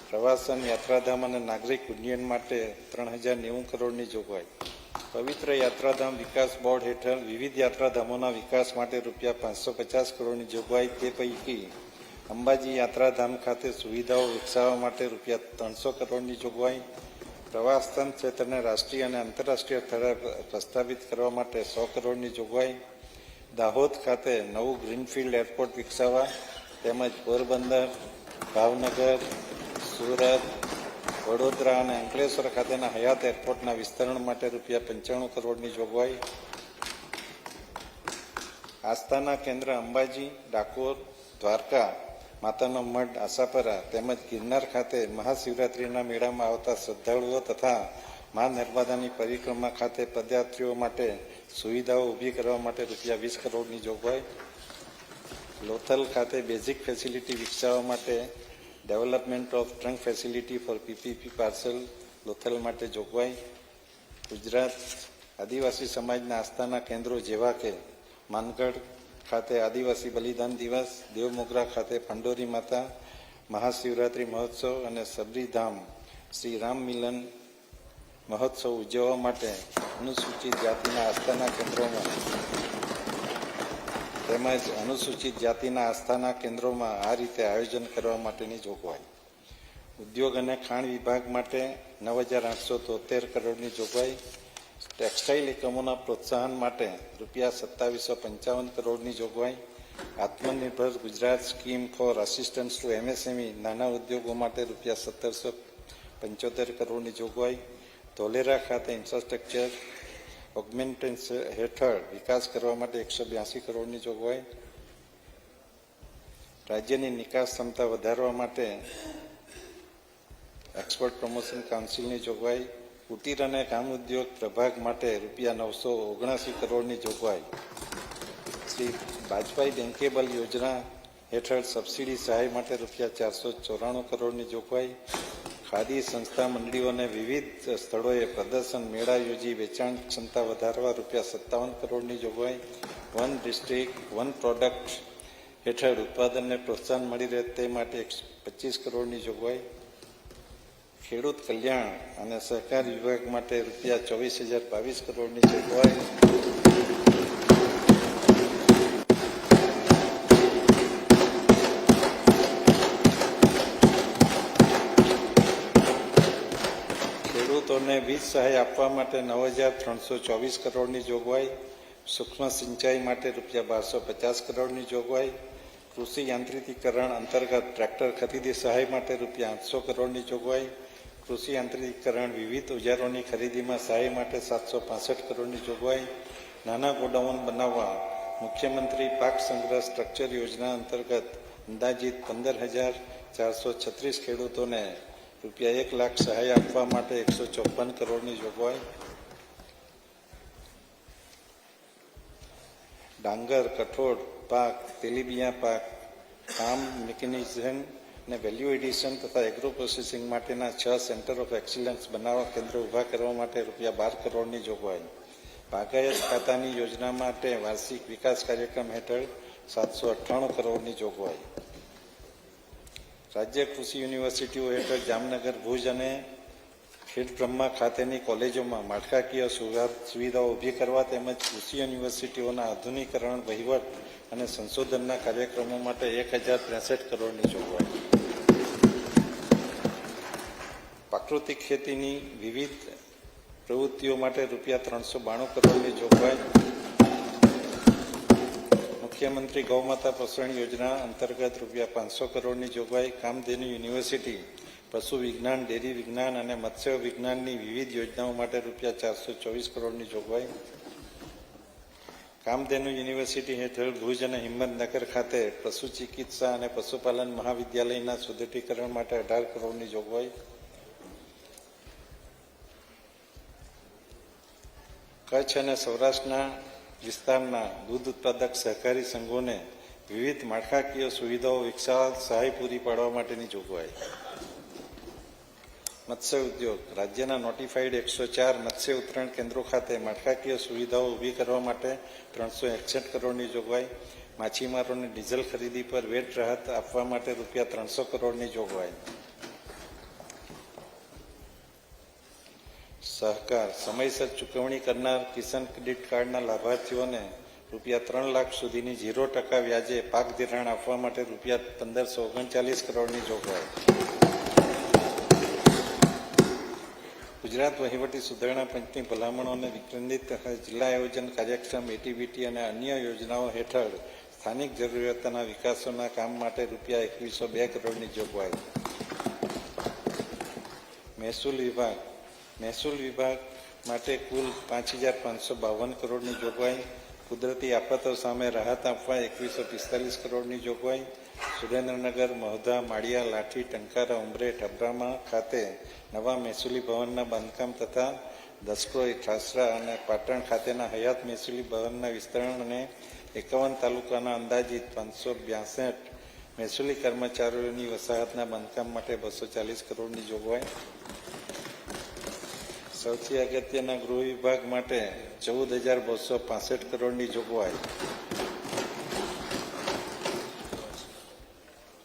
પ્રવાસન, યાત્રાધામ અને નાગરિક ઉડ્ડયન માટે 3,090 કરોડની જોગવાઈ, પવિત્ર યાત્રાધામ વિકાસ બોર્ડ હેઠળ વિવિધ યાત્રાધામોના વિકાસ માટે રૂપિયા 550 કરોડની જોગવાઈ, તે પૈકી અંબાજી યાત્રાધામ ખાતે સુવિધાઓ વિકસાવવા માટે રૂપિયા 300 કરોડની જોગવાઈ, પ્રવાસન ક્ષેત્રને રાષ્ટ્રીય અને આંતરરાષ્ટ્રીય સ્તરે પ્રસ્થાપિત કરવા માટે 100 કરોડની જોગવાઈ, દાહોદ ખાતે નવું ગ્રીનફિલ્ડ એરપોર્ટ વિકસાવવા તેમજ પોરબંદર, ભાવનગર, સુરત, વડોદરા અને અંકલેશ્વર ખાતેના હયાત એરપોર્ટના વિસ્તરણ માટે રૂપિયા 95 કરોડની જોગવાઈ, આસ્થાના કેન્દ્ર અંબાજી, ડાકોર, દ્વારકા, માતાનો મઢ, આશાપરા તેમજ ગિરનાર ખાતે મહાશિવરાત્રિના મેળામાં આવતા શ્રદ્ધાળુઓ તથા મા નર્મદાની પરિક્રમા ખાતે પદયાત્રીઓ માટે સુવિધાઓ ઊભી કરવા માટે રૂપિયા 20 કરોડની જોગવાઈ, લોથલ ખાતે બેઝિક ફેસિલિટી વિકસાવવા માટે development of trunk facility for PPP parcel Lothal માટે જોગવાઈ, ગુજરાત આદિવાસી સમાજના આસ્થાના કેન્દ્રો જેવા કે માનગઢ ખાતે આદિવાસી બલિદાન દિવસ, દેવમોગરા ખાતે પાંડોરી માતા મહાશિવરાત્રિ મહોત્સવ અને સબરીધામ શ્રી રામ મિલન મહોત્સવ ઉજવવા માટે અનુસૂચિત જાતિના આસ્થાના કેન્દ્રોમાં તેમજ અનુસૂચિત જાતિના આસ્થાના કેન્દ્રોમાં આ રીતે આયોજન કરવા માટેની જોગવાઈ, ઉદ્યોગ અને ખાણ વિભાગ માટે 9,873 કરોડની જોગવાઈ, ટેક્સટાઇલ એકમોના પ્રોત્સાહન માટે રૂપિયા 2755 કરોડની જોગવાઈ, Atmanirbhar Gujarat scheme for assistance to MSME નાના ઉદ્યોગો માટે રૂપિયા 1775 કરોડની જોગવાઈ, ધોલેરા ખાતે ઇન્ફ્રાસ્ટ્રક્ચર ઓગમેન્ટેન્સ હેઠળ વિકાસ કરવા માટે 182 કરોડની જોગવાઈ, રાજ્યની નિકાસ ક્ષમતા વધારવા માટે એક્સપોર્ટ પ્રમોશન કાઉન્સિલની જોગવાઈ, કુટીર અને કામ ઉદ્યોગ પ્રભાગ માટે રૂપિયા 979 કરોડની જોગવાઈ, શ્રી વાજપાઈ બેન્કેબલ યોજના હેઠળ સબસિડી સહાય માટે રૂપિયા 494 કરોડની જોગવાઈ, ખાદી સંસ્થા મંડળીઓને વિવિધ સ્થળોએ પ્રદર્શન મેળા યોજી વેચાણ ક્ષમતા વધારવા રૂપિયા 57 કરોડની જોગવાઈ, વન ડિસ્ટ્રિક્ટ વન પ્રોડક્ટ હેઠળ ઉત્પાદનને પ્રોત્સાહન મળી રહે તે માટે 25 કરોડની જોગવાઈ, ખેડૂત કલ્યાણ અને સહકાર વિભાગ માટે રૂપિયા 24,022 કરોડની જોગવાઈ, ખેડૂતોને વીજ સહાય આપવા માટે 9,324 કરોડની જોગવાઈ, સૂક્ષ્મ સિંચાઈ માટે રૂપિયા 1250 કરોડની જોગવાઈ, કૃષિ યાંત્રિકીકરણ અંતર્ગત ટ્રેક્ટર ખરીદી સહાય માટે રૂપિયા 800 કરોડની જોગવાઈ, કૃષિ યાંત્રિકીકરણ વિવિધ ઓજારોની ખરીદીમાં સહાય માટે 765 કરોડની જોગવાઈ, નાના ગોડાઉન બનાવવા મુખ્યમંત્રી પાક સંગ્રહ સ્ટ્રક્ચર યોજના અંતર્ગત અંદાજિત 15,436 ખેડૂતોને રૂપિયા 1 લાખ સહાય આપવા માટે 154 કરોડની જોગવાઈ, ડાંગર, કઠોળ પાક, તેલીબિયાં પાક, ફાર્મ મિકેનિઝમ અને વેલ્યુ એડિશન તથા એગ્રો પ્રોસેસિંગ માટેના 6 સેન્ટર ઓફ એક્સિલન્સ બનાવવા કેન્દ્ર ઊભા કરવા માટે રૂપિયા 12 કરોડની જોગવાઈ, બાગાયત ખાતાની યોજના માટે વાર્ષિક વિકાસ કાર્યક્રમ હેઠળ 798 કરોડની જોગવાઈ, રાજ્ય કૃષિ યુનિવર્સિટીઓ હેઠળ જામનગર, ભુજ અને ખેડબ્રહ્મા ખાતેની કોલેજોમાં માળખાકીય સુવિધાઓ ઊભી કરવા તેમજ કૃષિ યુનિવર્સિટીઓના આધુનિકરણ, વહીવટ અને સંશોધનના કાર્યક્રમો માટે 1,063 કરોડની જોગવાઈ, પ્રાકૃતિક ખેતીની વિવિધ પ્રવૃત્તિઓ માટે રૂપિયા 392 કરોડની જોગવાઈ, મુખ્યમંત્રી ગૌમાતા પોષણ યોજના અંતર્ગત રૂપિયા 500 કરોડની જોગવાઈ, કામધેનુ યુનિવર્સિટી પશુ વિજ્ઞાન, ડેરી વિજ્ઞાન અને મત્સ્ય વિજ્ઞાનની વિવિધ યોજનાઓ માટે રૂપિયા 424 કરોડની જોગવાઈ, કામધેનુ યુનિવર્સિટી હેઠળ ભુજ અને હિંમતનગર ખાતે પશુ ચિકિત્સા અને પશુપાલન મહાવિદ્યાલયના સુદૃઢીકરણ માટે 18 કરોડની જોગવાઈ, કચ્છ અને સૌરાષ્ટ્રના વિસ્તારના દૂધ ઉત્પાદક સહકારી સંઘોને વિવિધ માળખાકીય સુવિધાઓ વિકસાવવા સહાય પૂરી પાડવા માટેની જોગવાઈ, મત્સ્ય ઉદ્યોગ રાજ્યના નોટિફાઈડ 104 મત્સ્ય ઉતરણ કેન્દ્રો ખાતે માળખાકીય સુવિધાઓ ઊભી કરવા માટે 361 કરોડની જોગવાઈ, માછીમારોને ડીઝલ ખરીદી પર વેટ રાહત આપવા માટે રૂપિયા 300 કરોડની જોગવાઈ, સહકાર સમયસર ચૂકવણી કરનાર કિસાન ક્રેડિટ કાર્ડના લાભાર્થીઓને રૂપિયા 3 લાખ સુધીની 0% વ્યાજે પાક ધિરાણ આપવા માટે રૂપિયા 1,539 કરોડની જોગવાઈ, ગુજરાત વહીવટી સુધારણા પંચની ભલામણોને વિકેન્દ્રિત જિલ્લા આયોજન કાર્યક્રમ એટીબીટી અને અન્ય યોજનાઓ હેઠળ સ્થાનિક જરૂરિયાતોના વિકાસોના કામ માટે રૂપિયા 2,102 કરોડની જોગવાઈ, મહેસૂલ વિભાગ માટે કુલ 5,552 કરોડની જોગવાઈ, કુદરતી આફતો સામે રાહત આપવા 2,145 કરોડની જોગવાઈ, સુરેન્દ્રનગર, મહુધા, માળિયા, લાઠી, ટંકારા, ઉમરે, ઠબરામા ખાતે નવા મહેસૂલી ભવનના બાંધકામ તથા દસક્રોઈ, ઠાસરા અને પાટણ ખાતેના હયાત મહેસૂલી ભવનના વિસ્તરણ અને 51 તાલુકાના અંદાજિત 562 મહેસૂલી કર્મચારીઓની વસાહતના બાંધકામ માટે 240 કરોડની જોગવાઈ, સૌથી અગત્યના ગૃહ વિભાગ માટે 14,265 કરોડની જોગવાઈ,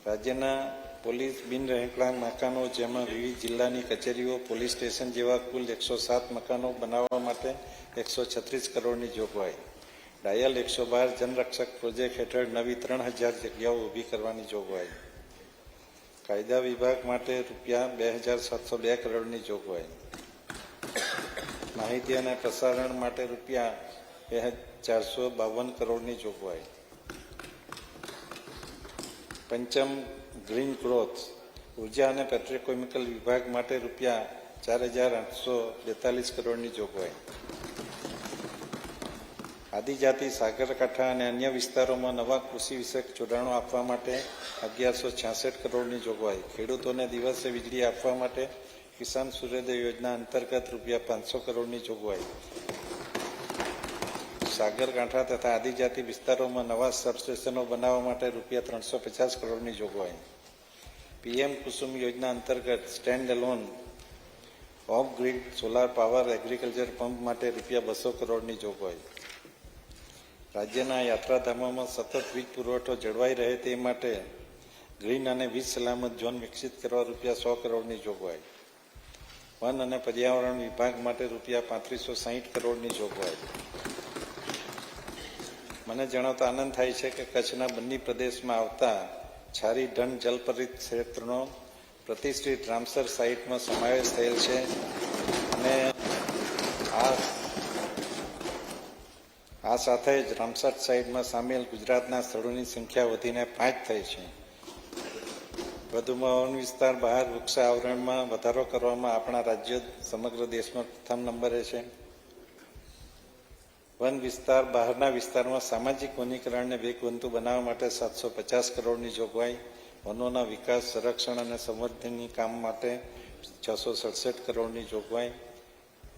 રાજ્યના પોલીસ બિન રહેણાંક મકાનો જેમાં વિવિધ જિલ્લાની કચેરીઓ, પોલીસ સ્ટેશન જેવા કુલ 107 મકાનો બનાવવા માટે 136 કરોડની જોગવાઈ, ડાયલ 112 જનરક્ષક પ્રોજેક્ટ હેઠળ નવી 3,000 જગ્યાઓ ઊભી કરવાની જોગવાઈ, કાયદા વિભાગ માટે રૂપિયા 2,702 કરોડની જોગવાઈ, માહિતી અને પ્રસારણ માટે રૂપિયા 2,452 કરોડની જોગવાઈ, પંચમ ગ્રીન ગ્રોથ ઉર્જા અને પેટ્રોકેમિકલ વિભાગ માટે રૂપિયા 4,842 કરોડની જોગવાઈ, આદિજાતિ સાગરકાંઠા અને અન્ય વિસ્તારોમાં નવા કૃષિ વિષયક જોડાણો આપવા માટે 1,166 કરોડની જોગવાઈ, ખેડૂતોને દિવસે વીજળી આપવા માટે કિસાન સૂર્યોદય યોજના અંતર્ગત રૂપિયા 500 કરોડની જોગવાઈ, સાગરકાંઠા તથા આદિજાતિ વિસ્તારોમાં નવા સબસ્ટેશનો બનાવવા માટે રૂપિયા 350 કરોડની જોગવાઈ, પીએમ કુસુમ યોજના અંતર્ગત stand alone of grid solar power agriculture pump માટે રૂપિયા 200 કરોડની જોગવાઈ, રાજ્યના યાત્રાધામોમાં સતત વીજ પુરવઠો જળવાઈ રહે તે માટે ગ્રીન અને વીજ સલામત ઝોન વિકસિત કરવા રૂપિયા 100 કરોડની જોગવાઈ, વન અને પર્યાવરણ વિભાગ માટે રૂપિયા 3560 કરોડની જોગવાઈ. મને જણાવતા આનંદ થાય છે કે કચ્છના બન્ની પ્રદેશમાં આવતા છારી ઢંઢ જલપરિત ક્ષેત્રનો પ્રતિષ્ઠિત રામસર સાઇટમાં સમાવેશ થયેલ છે અને આ સાથે જ રામસર સાઇટમાં સામેલ ગુજરાતના સ્થળોની સંખ્યા વધીને 5 થઈ છે. વધુમાં વન વિસ્તાર બહાર વૃક્ષ આવરણમાં વધારો કરવામાં આપણા રાજ્ય સમગ્ર દેશમાં પ્રથમ નંબરે છે. વન વિસ્તાર બહારના વિસ્તારમાં સામાજિક વનીકરણને વેગવંતુ બનાવવા માટે 750 કરોડની જોગવાઈ. વનોના વિકાસ, સંરક્ષણ અને સંવર્ધનની કામ માટે 667 કરોડની જોગવાઈ.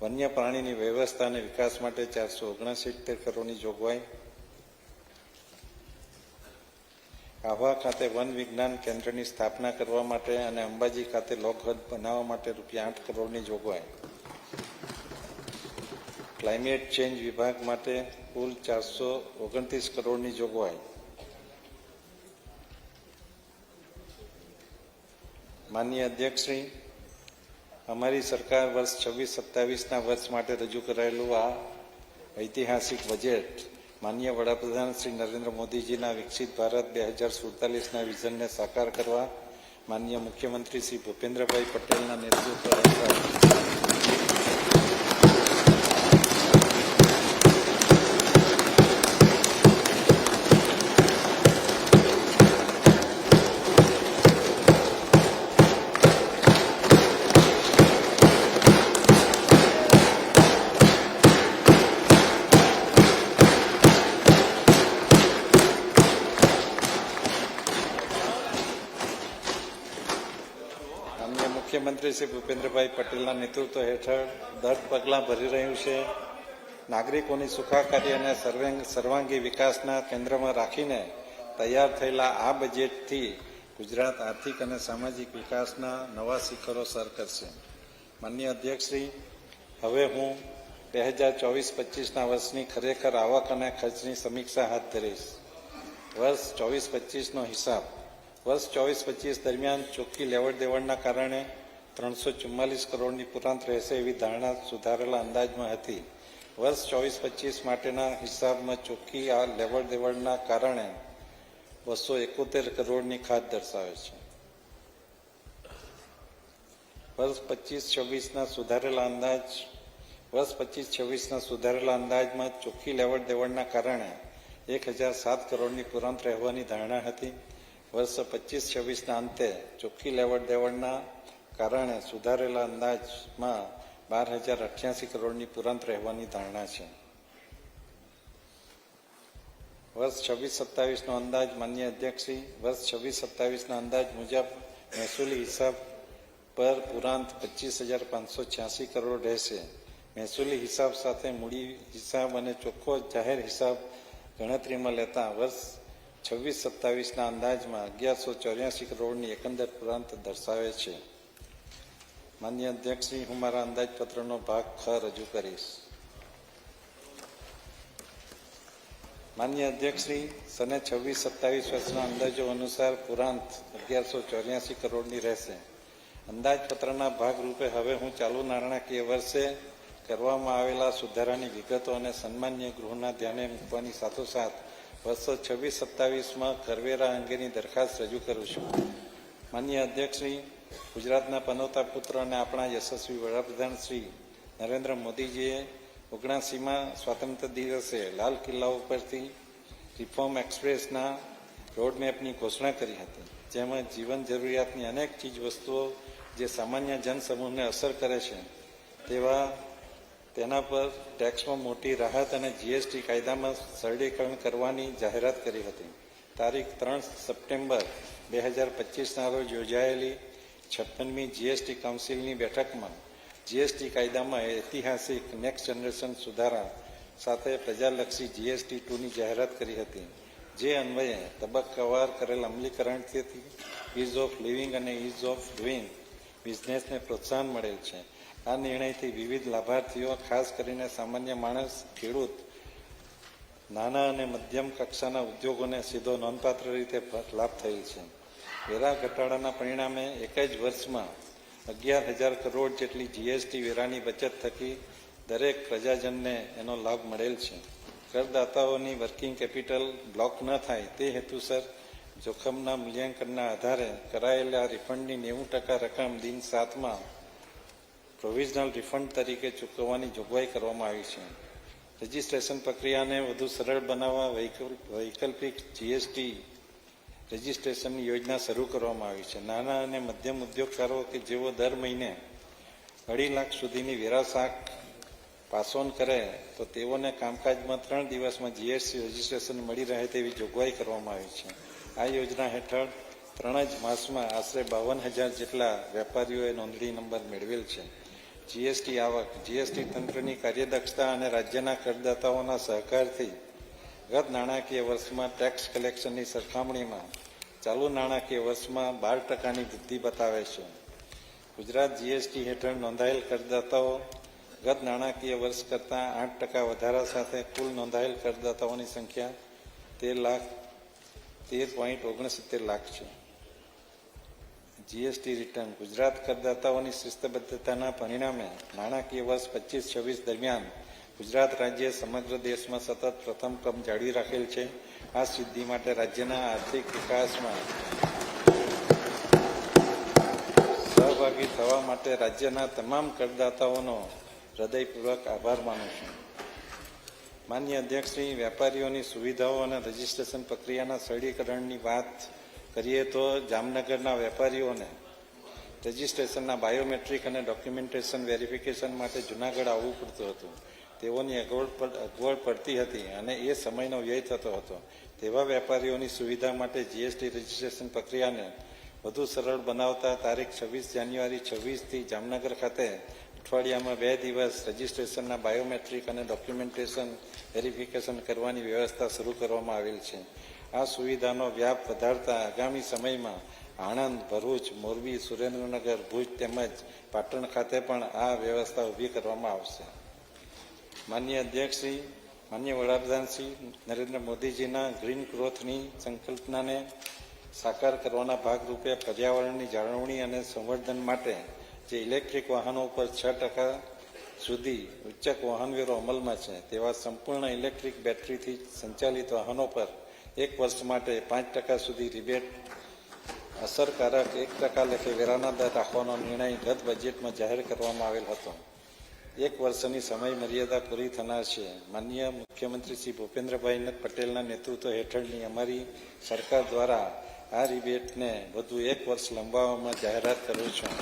વન્ય પ્રાણીની વ્યવસ્થા અને વિકાસ માટે 469 કરોડની જોગવાઈ. આહવા ખાતે વન વિજ્ઞાન કેન્દ્રની સ્થાપના કરવા માટે અને અંબાજી ખાતે લોકહદ બનાવવા માટે રૂપિયા 8 કરોડની જોગવાઈ. ક્લાઇમેટ ચેન્જ વિભાગ માટે કુલ 429 કરોડની જોગવાઈ. માનનીય અધ્યક્ષશ્રી, અમારી સરકાર વર્ષ 26-27ના વર્ષ માટે રજૂ કરાયેલું આ ઐતિહાસિક બજેટ માનનીય વડાપ્રધાન શ્રી નરેન્દ્ર મોદીજીના વિકસિત ભારત 2047ના વિઝનને સાકાર કરવા માનનીય મુખ્યમંત્રી શ્રી ભૂપેન્દ્રભાઈ પટેલના નેતૃત્વ હેઠળ મુખ્યમંત્રી શ્રી ભૂપેન્દ્રભાઈ પટેલના નેતૃત્વ હેઠળ દઢ પગલાં ભરી રહ્યું છે. નાગરિકોની સુખાકારી અને સર્વાંગી વિકાસના કેન્દ્રમાં રાખીને તૈયાર થયેલા આ બજેટથી ગુજરાત આર્થિક અને સામાજિક વિકાસના નવા શિખરો સર કરશે. માનનીય અધ્યક્ષશ્રી, હવે હું 2024-25ના વર્ષની ખરેખર આવક અને ખર્ચની સમીક્ષા હાથ ધરીશ. વર્ષ 24-25નો હિસાબ. વર્ષ 24-25 દરમિયાન ચોખ્ખી લેવડ દેવડના કારણે 344 કરોડની પુરાંત રહેશે એવી ધારણા સુધારેલા અંદાજમાં હતી. વર્ષ 24-25 માટેના હિસાબમાં ચોખ્ખી આ લેવડ દેવડના કારણે 271 કરોડની ખાત દર્શાવે છે. વર્ષ 25-26ના સુધારેલા અંદાજમાં ચોખ્ખી લેવડ દેવડના કારણે 1007 કરોડની પુરાંત રહેવાની ધારણા હતી. વર્ષ 25-26ના અંતે ચોખ્ખી લેવડ દેવડના કારણે સુધારેલા અંદાજમાં 12,088 કરોડની પુરાંત રહેવાની ધારણા છે. વર્ષ 26-27નો અંદાજ. માન્ય અધ્યક્ષશ્રી, વર્ષ 26-27ના અંદાજ મુજબ મહેસૂલી હિસાબ પર પુરાંત 25,586 કરોડ રહેશે. મહેસૂલી હિસાબ સાથે મૂડી હિસાબ અને ચોખ્ખો જાહેર હિસાબ ગણતરીમાં લેતા વર્ષ 26-27ના અંદાજમાં 1184 કરોડની એકંદર પુરાંત દર્શાવે છે. માન્ય અધ્યક્ષશ્રી, હું મારા અંદાજપત્રનો ભાગ ખ રજૂ કરીશ. માન્ય અધ્યક્ષશ્રી, સને 26-27 વર્ષના અંદાજો અનુસાર પુરાંત 1184 કરોડની રહેશે. અંદાજપત્રના ભાગરૂપે હવે હું ચાલુ નાણાકીય વર્ષે કરવામાં આવેલા સુધારાની વિગતો અને સન્માન્ય ગૃહના ધ્યાને મૂકવાની સાથોસાથ વર્ષો 26-27માં કરવેરા અંગેની દરખાસ્ત રજૂ કરું છું. માન્ય અધ્યક્ષશ્રી, ગુજરાતના પનોતા પુત્ર અને આપણા યશસ્વી વડાપ્રધાન શ્રી નરેન્દ્ર મોદીજીએ 79માં સ્વાતંત્ર્ય દિવસે લાલ કિલ્લા ઉપરથી રિફોર્મ એક્સપ્રેસના રોડમેપની ઘોષણા કરી હતી, જેમાં જીવન જરૂરિયાતની અનેક ચીજ વસ્તુઓ જે સામાન્ય જનસમૂહને અસર કરે છે તેના પર ટેક્સમાં મોટી રાહત અને જીએસટી કાયદામાં સરળીકરણ કરવાની જાહેરાત કરી હતી. તારીખ 3 સપ્ટેમ્બર 2025ના રોજ યોજાયેલી 56મી જીએસટી કાઉન્સિલની બેઠકમાં જીએસટી કાયદામાં ઐતિહાસિક નેક્સ્ટ જનરેશન સુધારા સાથે પ્રજાલક્ષી જીએસટી 2ની જાહેરાત કરી હતી, જે અન્વયે તબક્કાવાર કરેલ અમલીકરણથી ઇઝ ઓફ લિવિંગ અને ઇઝ ઓફ ડુઇંગ બિઝનેસને પ્રોત્સાહન મળેલ છે. આ નિર્ણયથી વિવિધ લાભાર્થીઓ, ખાસ કરીને સામાન્ય માણસ, ખેડૂત, નાના અને મધ્યમ કક્ષાના ઉદ્યોગોને સીધો નોંધપાત્ર રીતે લાભ થયેલ છે. વેરા ઘટાડાના પરિણામે એક જ વર્ષમાં 11,000 કરોડ જેટલી જીએસટી વેરાની બચત થકી દરેક પ્રજાજનને એનો લાભ મળેલ છે. કરદાતાઓની વર્કિંગ કેપિટલ બ્લોક ન થાય તે હેતુસર જોખમના મૂલ્યાંકનના આધારે કરાયેલા રિફંડની 90% રકમ દિન 7માં પ્રોવિઝનલ રિફંડ તરીકે ચૂકવવાની જોગવાઈ કરવામાં આવી છે. રજિસ્ટ્રેશન પ્રક્રિયાને વધુ સરળ બનાવવા વૈકલ્પિક જીએસટી રજિસ્ટ્રેશનની યોજના શરૂ કરવામાં આવી છે. નાના અને મધ્યમ ઉદ્યોગકારો કે જેઓ દર મહિને 2.5 લાખ સુધીની વેરા શાખ પાસ ઓન કરે તો તેઓને કામકાજમાં 3 દિવસમાં જીએસટી રજિસ્ટ્રેશન મળી રહે તેવી જોગવાઈ કરવામાં આવી છે. આ યોજના હેઠળ 3 જ માસમાં આશરે 52,000 જેટલા વેપારીઓએ નોંધણી નંબર મેળવેલ છે. જીએસટી આવક જીએસટી તંત્રની કાર્યદક્ષતા અને રાજ્યના કરદાતાઓના સહકારથી ગત નાણાકીય વર્ષમાં ટેક્સ કલેક્શનની સરખામણીમાં ચાલુ નાણાકીય વર્ષમાં 12%ની વૃદ્ધિ બતાવે છે. ગુજરાત જીએસટી હેઠળ નોંધાયેલ કરદાતાઓ ગત નાણાકીય વર્ષ કરતાં 8% વધારા સાથે કુલ નોંધાયેલ કરદાતાઓની સંખ્યા 13.69 લાખ છે. જીએસટી રિટર્ન ગુજરાત કરદાતાઓની શિસ્તબદ્ધતાના પરિણામે નાણાકીય વર્ષ 25-26 દરમિયાન ગુજરાત રાજ્ય સમગ્ર દેશમાં સતત પ્રથમ ક્રમ જાળવી રાખેલ છે. આ સિદ્ધિ માટે રાજ્યના આર્થિક વિકાસમાં સહભાગી થવા માટે રાજ્યના તમામ કરદાતાઓનો હૃદયપૂર્વક આભાર માનું છું. માન્ય અધ્યક્ષશ્રી, વેપારીઓની સુવિધાઓ અને રજિસ્ટ્રેશન પ્રક્રિયાના સરળીકરણની વાત કરીએ તો જામનગરના વેપારીઓને રજિસ્ટ્રેશનના બાયોમેટ્રિક અને ડોક્યુમેન્ટેશન વેરિફિકેશન માટે જૂનાગઢ આવવું પડતું હતું. તેઓની અગવડ પડતી હતી અને એ સમયનો વ્યય થતો હતો. તેવા વેપારીઓની સુવિધા માટે જીએસટી રજિસ્ટ્રેશન પ્રક્રિયાને વધુ સરળ બનાવતા તારીખ 26 જાન્યુઆરી 26થી જામનગર ખાતે અઠવાડિયામાં 2 દિવસ રજિસ્ટ્રેશનના બાયોમેટ્રિક અને ડોક્યુમેન્ટેશન વેરિફિકેશન કરવાની વ્યવસ્થા શરૂ કરવામાં આવેલ છે. આ સુવિધાનો વ્યાપ વધારતા આગામી સમયમાં આણંદ, ભરૂચ, મોરબી, સુરેન્દ્રનગર, ભુજ તેમજ પાટણ ખાતે પણ આ વ્યવસ્થા ઊભી કરવામાં આવશે. માન્ય અધ્યક્ષશ્રી, માન્ય વડાપ્રધાનશ્રી નરેન્દ્ર મોદીજીના ગ્રીન ગ્રોથની સંકલ્પનાને સાકાર કરવાના ભાગરૂપે પર્યાવરણની જાળવણી અને સંવર્ધન માટે જે ઇલેક્ટ્રિક વાહનો પર 6% સુધી ઉચ્ચક વાહનવેરો અમલમાં છે તેવા સંપૂર્ણ ઇલેક્ટ્રિક બેટરીથી સંચાલિત વાહનો પર 1 વર્ષ માટે 5% સુધી રિબેટ અસરકારક 1% લેખે વેરાના દર રાખવાનો નિર્ણય ગત બજેટમાં જાહેર કરવામાં આવેલ હતો. 1 વર્ષની સમય મર્યાદા પૂરી થનાર છે. માનનીય મુખ્યમંત્રી શ્રી ભૂપેન્દ્રભાઈ પટેલના નેતૃત્વ હેઠળની અમારી સરકાર દ્વારા આ રિબેટને વધુ 1 વર્ષ લંબાવવામાં જાહેરાત કરું છું.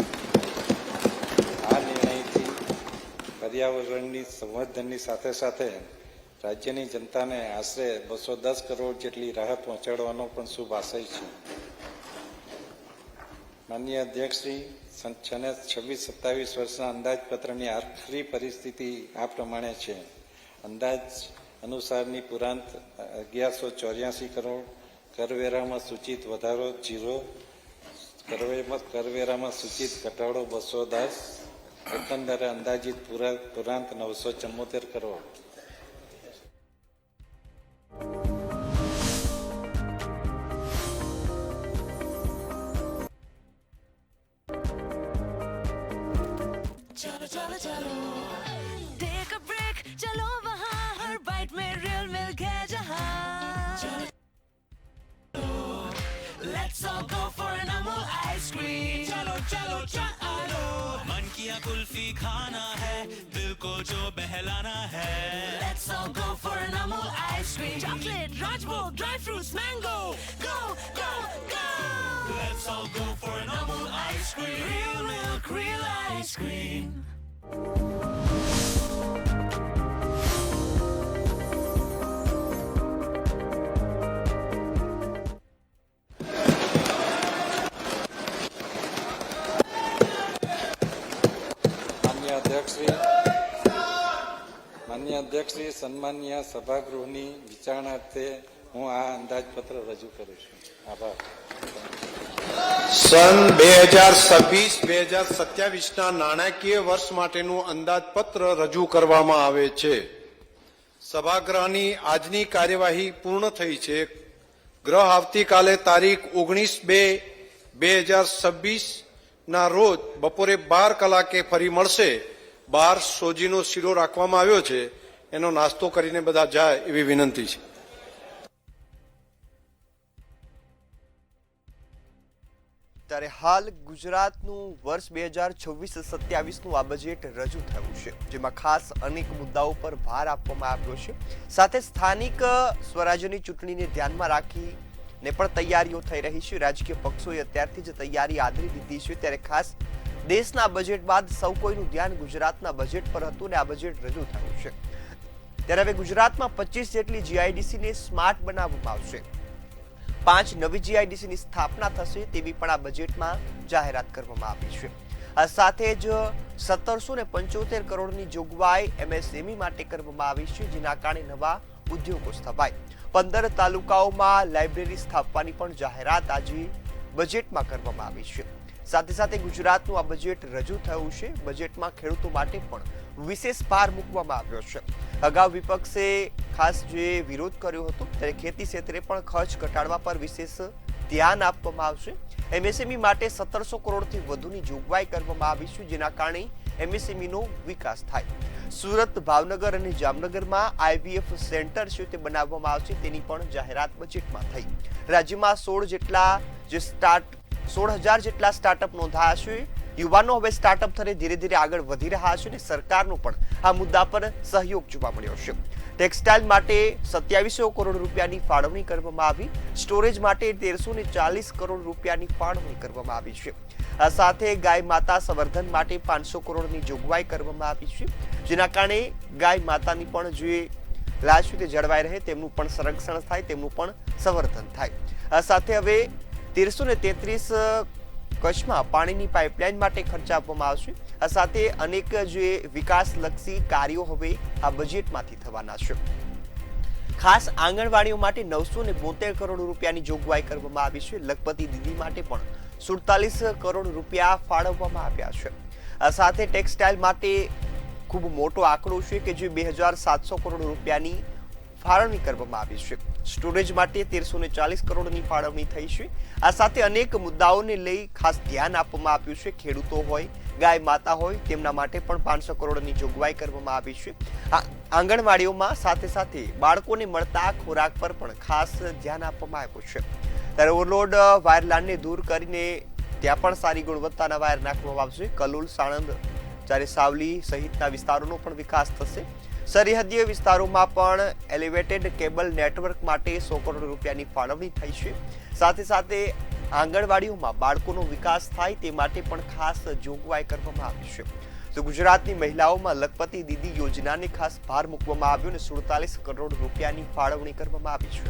આ નિર્ણયથી પર્યાવરણની સંવર્ધનની સાથે સાથે રાજ્યની જનતાને આશરે 210 કરોડ જેટલી રાહત પહોંચાડવાનો પણ શુભ આશય છે. માનનીય અધ્યક્ષશ્રી, 26-27 વર્ષના અંદાજપત્રની આખરી પરિસ્થિતિ આ પ્રમાણે છે. અંદાજ અનુસારની પુરાંત 1184 કરોડ, કરવેરામાં સૂચિત વધારો 0, કરવેરામાં સૂચિત ઘટાડો 210, એકંદરે અંદાજિત પુરાંત 974 કરોડ. चलो चलो चलो टेक अ ब्रेक चलो वहाँ हर बाइट में रियल मिल्क है जहाँ let's all go for an Amul ice cream चलो चलो चलो मन किया कुल्फी खाना है दिल को जो बहलाना है let's all go for an Amul ice cream chocolate Rajbhog dry fruits mango go go go let's all go for an Amul ice cream real milk real ice cream માન્ય અધ્યક્ષશ્રી, સન્માનીય સભાગૃહની વિચારણાર્થે હું આ અંદાજપત્ર રજૂ કરું છું. આભાર. સન 2026-2027ના નાણાકીય વર્ષ માટેનું અંદાજપત્ર રજૂ કરવામાં આવે છે. સભાગૃહની આજની કાર્યવાહી પૂર્ણ થઈ છે. ગ્રહ આવતીકાલે તારીખ 19/2/2026 ના રોજ બપોરે 12 કલાકે ફરી મળશે. 12 સોજીનો શીરો રાખવામાં આવ્યો છે, એનો નાસ્તો કરીને બધા જાય એવી વિનંતી છે. ત્યારે હાલ ગુજરાતનું વર્ષ 2026-27નું આ બજેટ રજૂ થયું છે, જેમાં ખાસ અનેક મુદ્દાઓ પર ભાર આપવામાં આવ્યો છે. સાથે સ્થાનિક સ્વરાજ્યની ચૂંટણીને ધ્યાનમાં રાખીને પણ તૈયારીઓ થઈ રહી છે. રાજકીય પક્ષોએ અત્યારથી જ તૈયારી આદરી દીધી છે. ત્યારે ખાસ દેશના બજેટ બાદ સૌ કોઈનું ધ્યાન ગુજરાતના બજેટ પર હતું અને આ બજેટ રજૂ થયું છે. ત્યારે હવે ગુજરાતમાં 25 જેટલી જીઆઈડીસીને સ્માર્ટ બનાવવામાં આવશે. 5 નવી જીઆઈડીસીની સ્થાપના થશે તેવી પણ આ બજેટમાં જાહેરાત કરવામાં આવી છે. આ સાથે જ 1775 કરોડની જોગવાઈ એમએસએમઈ માટે કરવામાં આવી છે, જેના કારણે નવા ઉદ્યોગો સ્થપાય. 15 તાલુકાઓમાં લાઇબ્રેરી સ્થાપવાની પણ જાહેરાત આજે બજેટમાં કરવામાં આવી છે. સાથે સાથે ગુજરાતનું આ બજેટ રજૂ થયું છે. બજેટમાં ખેડૂતો માટે પણ વિશેષ ભાર મૂકવામાં આવ્યો છે. અગાઉ વિપક્ષે ખાસ જે વિરોધ કર્યો હતો ત્યારે ખેતી ક્ષેત્રે પણ ખર્ચ ઘટાડવા પર વિશેષ ધ્યાન આપવામાં આવશે. એમએસએમઈ માટે 1700 કરોડથી વધુની જોગવાઈ કરવામાં આવી છે, જેના કારણે એમએસએમઈનો વિકાસ થાય. સુરત, ભાવનગર અને જામનગરમાં આઈવીએફ સેન્ટર છે તે બનાવવામાં આવશે, તેની પણ જાહેરાત બજેટમાં થઈ. રાજ્યમાં 16,000 જેટલા સ્ટાર્ટઅપ નોંધાયા છે. યુવાનો હવે સ્ટાર્ટઅપ થરે ધીરે ધીરે આગળ વધી રહ્યા છે અને સરકારનો પણ આ મુદ્દા પર સહયોગ જોવા મળ્યો છે. ટેક્સટાઇલ માટે 2700 કરોડ રૂપિયાની ફાળવણી કરવામાં આવી. સ્ટોરેજ માટે 1340 કરોડ રૂપિયાની ફાળવણી કરવામાં આવી છે. આ સાથે ગાય માતા સંવર્ધન માટે 500 કરોડની જોગવાઈ કરવામાં આવી છે, જેના કારણે ગાય માતાની પણ જે લાશ તે જળવાઈ રહે, તેમનું પણ સંરક્ષણ થાય, તેમનું પણ સંવર્ધન થાય. આ સાથે હવે 1333 કચ્છમાં પાણીની પાઇપલાઇન માટે ખર્ચ આપવામાં આવશે. આ સાથે અનેક જે વિકાસલક્ષી કાર્યો હવે આ બજેટમાંથી થવાના છે. ખાસ આંગણવાડીઓ માટે 972 કરોડ રૂપિયાની જોગવાઈ કરવામાં આવી છે. લખપતિ દીદી માટે પણ 47 કરોડ રૂપિયા ફાળવવામાં આવ્યા છે. આ સાથે ટેક્સટાઇલ માટે ખૂબ મોટો આંકડો છે કે જે 2700 કરોડ રૂપિયાની ફાળવણી કરવામાં આવી છે. સ્ટોરેજ માટે 1340 કરોડની ફાળવણી થઈ છે. આ સાથે અનેક મુદ્દાઓને લઈ ખાસ ધ્યાન આપવામાં આવ્યું છે. ખેડૂતો હોય, ગાય માતા હોય, તેમના માટે પણ 500 કરોડની જોગવાઈ કરવામાં આવી છે. આંગણવાડીઓમાં સાથે સાથે બાળકોને મળતા ખોરાક પર પણ ખાસ ધ્યાન આપવામાં આવ્યું છે. ત્યારે ઓવરલોડ વાયરલાઇનને દૂર કરીને ત્યાં પણ સારી ગુણવત્તાના વાયર નાખવામાં આવશે. કલોલ, સાણંદ, જ્યારે સાવલી સહિતના વિસ્તારોનો પણ વિકાસ થશે. સરહદીય વિસ્તારોમાં પણ એલિવેટેડ કેબલ નેટવર્ક માટે 100 કરોડ રૂપિયાની ફાળવણી થઈ છે. સાથે સાથે આંગણવાડીઓમાં બાળકોનો વિકાસ થાય તે માટે પણ ખાસ જોગવાઈ કરવામાં આવી છે. તો ગુજરાતની મહિલાઓમાં લખપતિ દીદી યોજનાને ખાસ ભાર મૂકવામાં આવ્યો અને 47 કરોડ રૂપિયાની ફાળવણી કરવામાં આવી છે.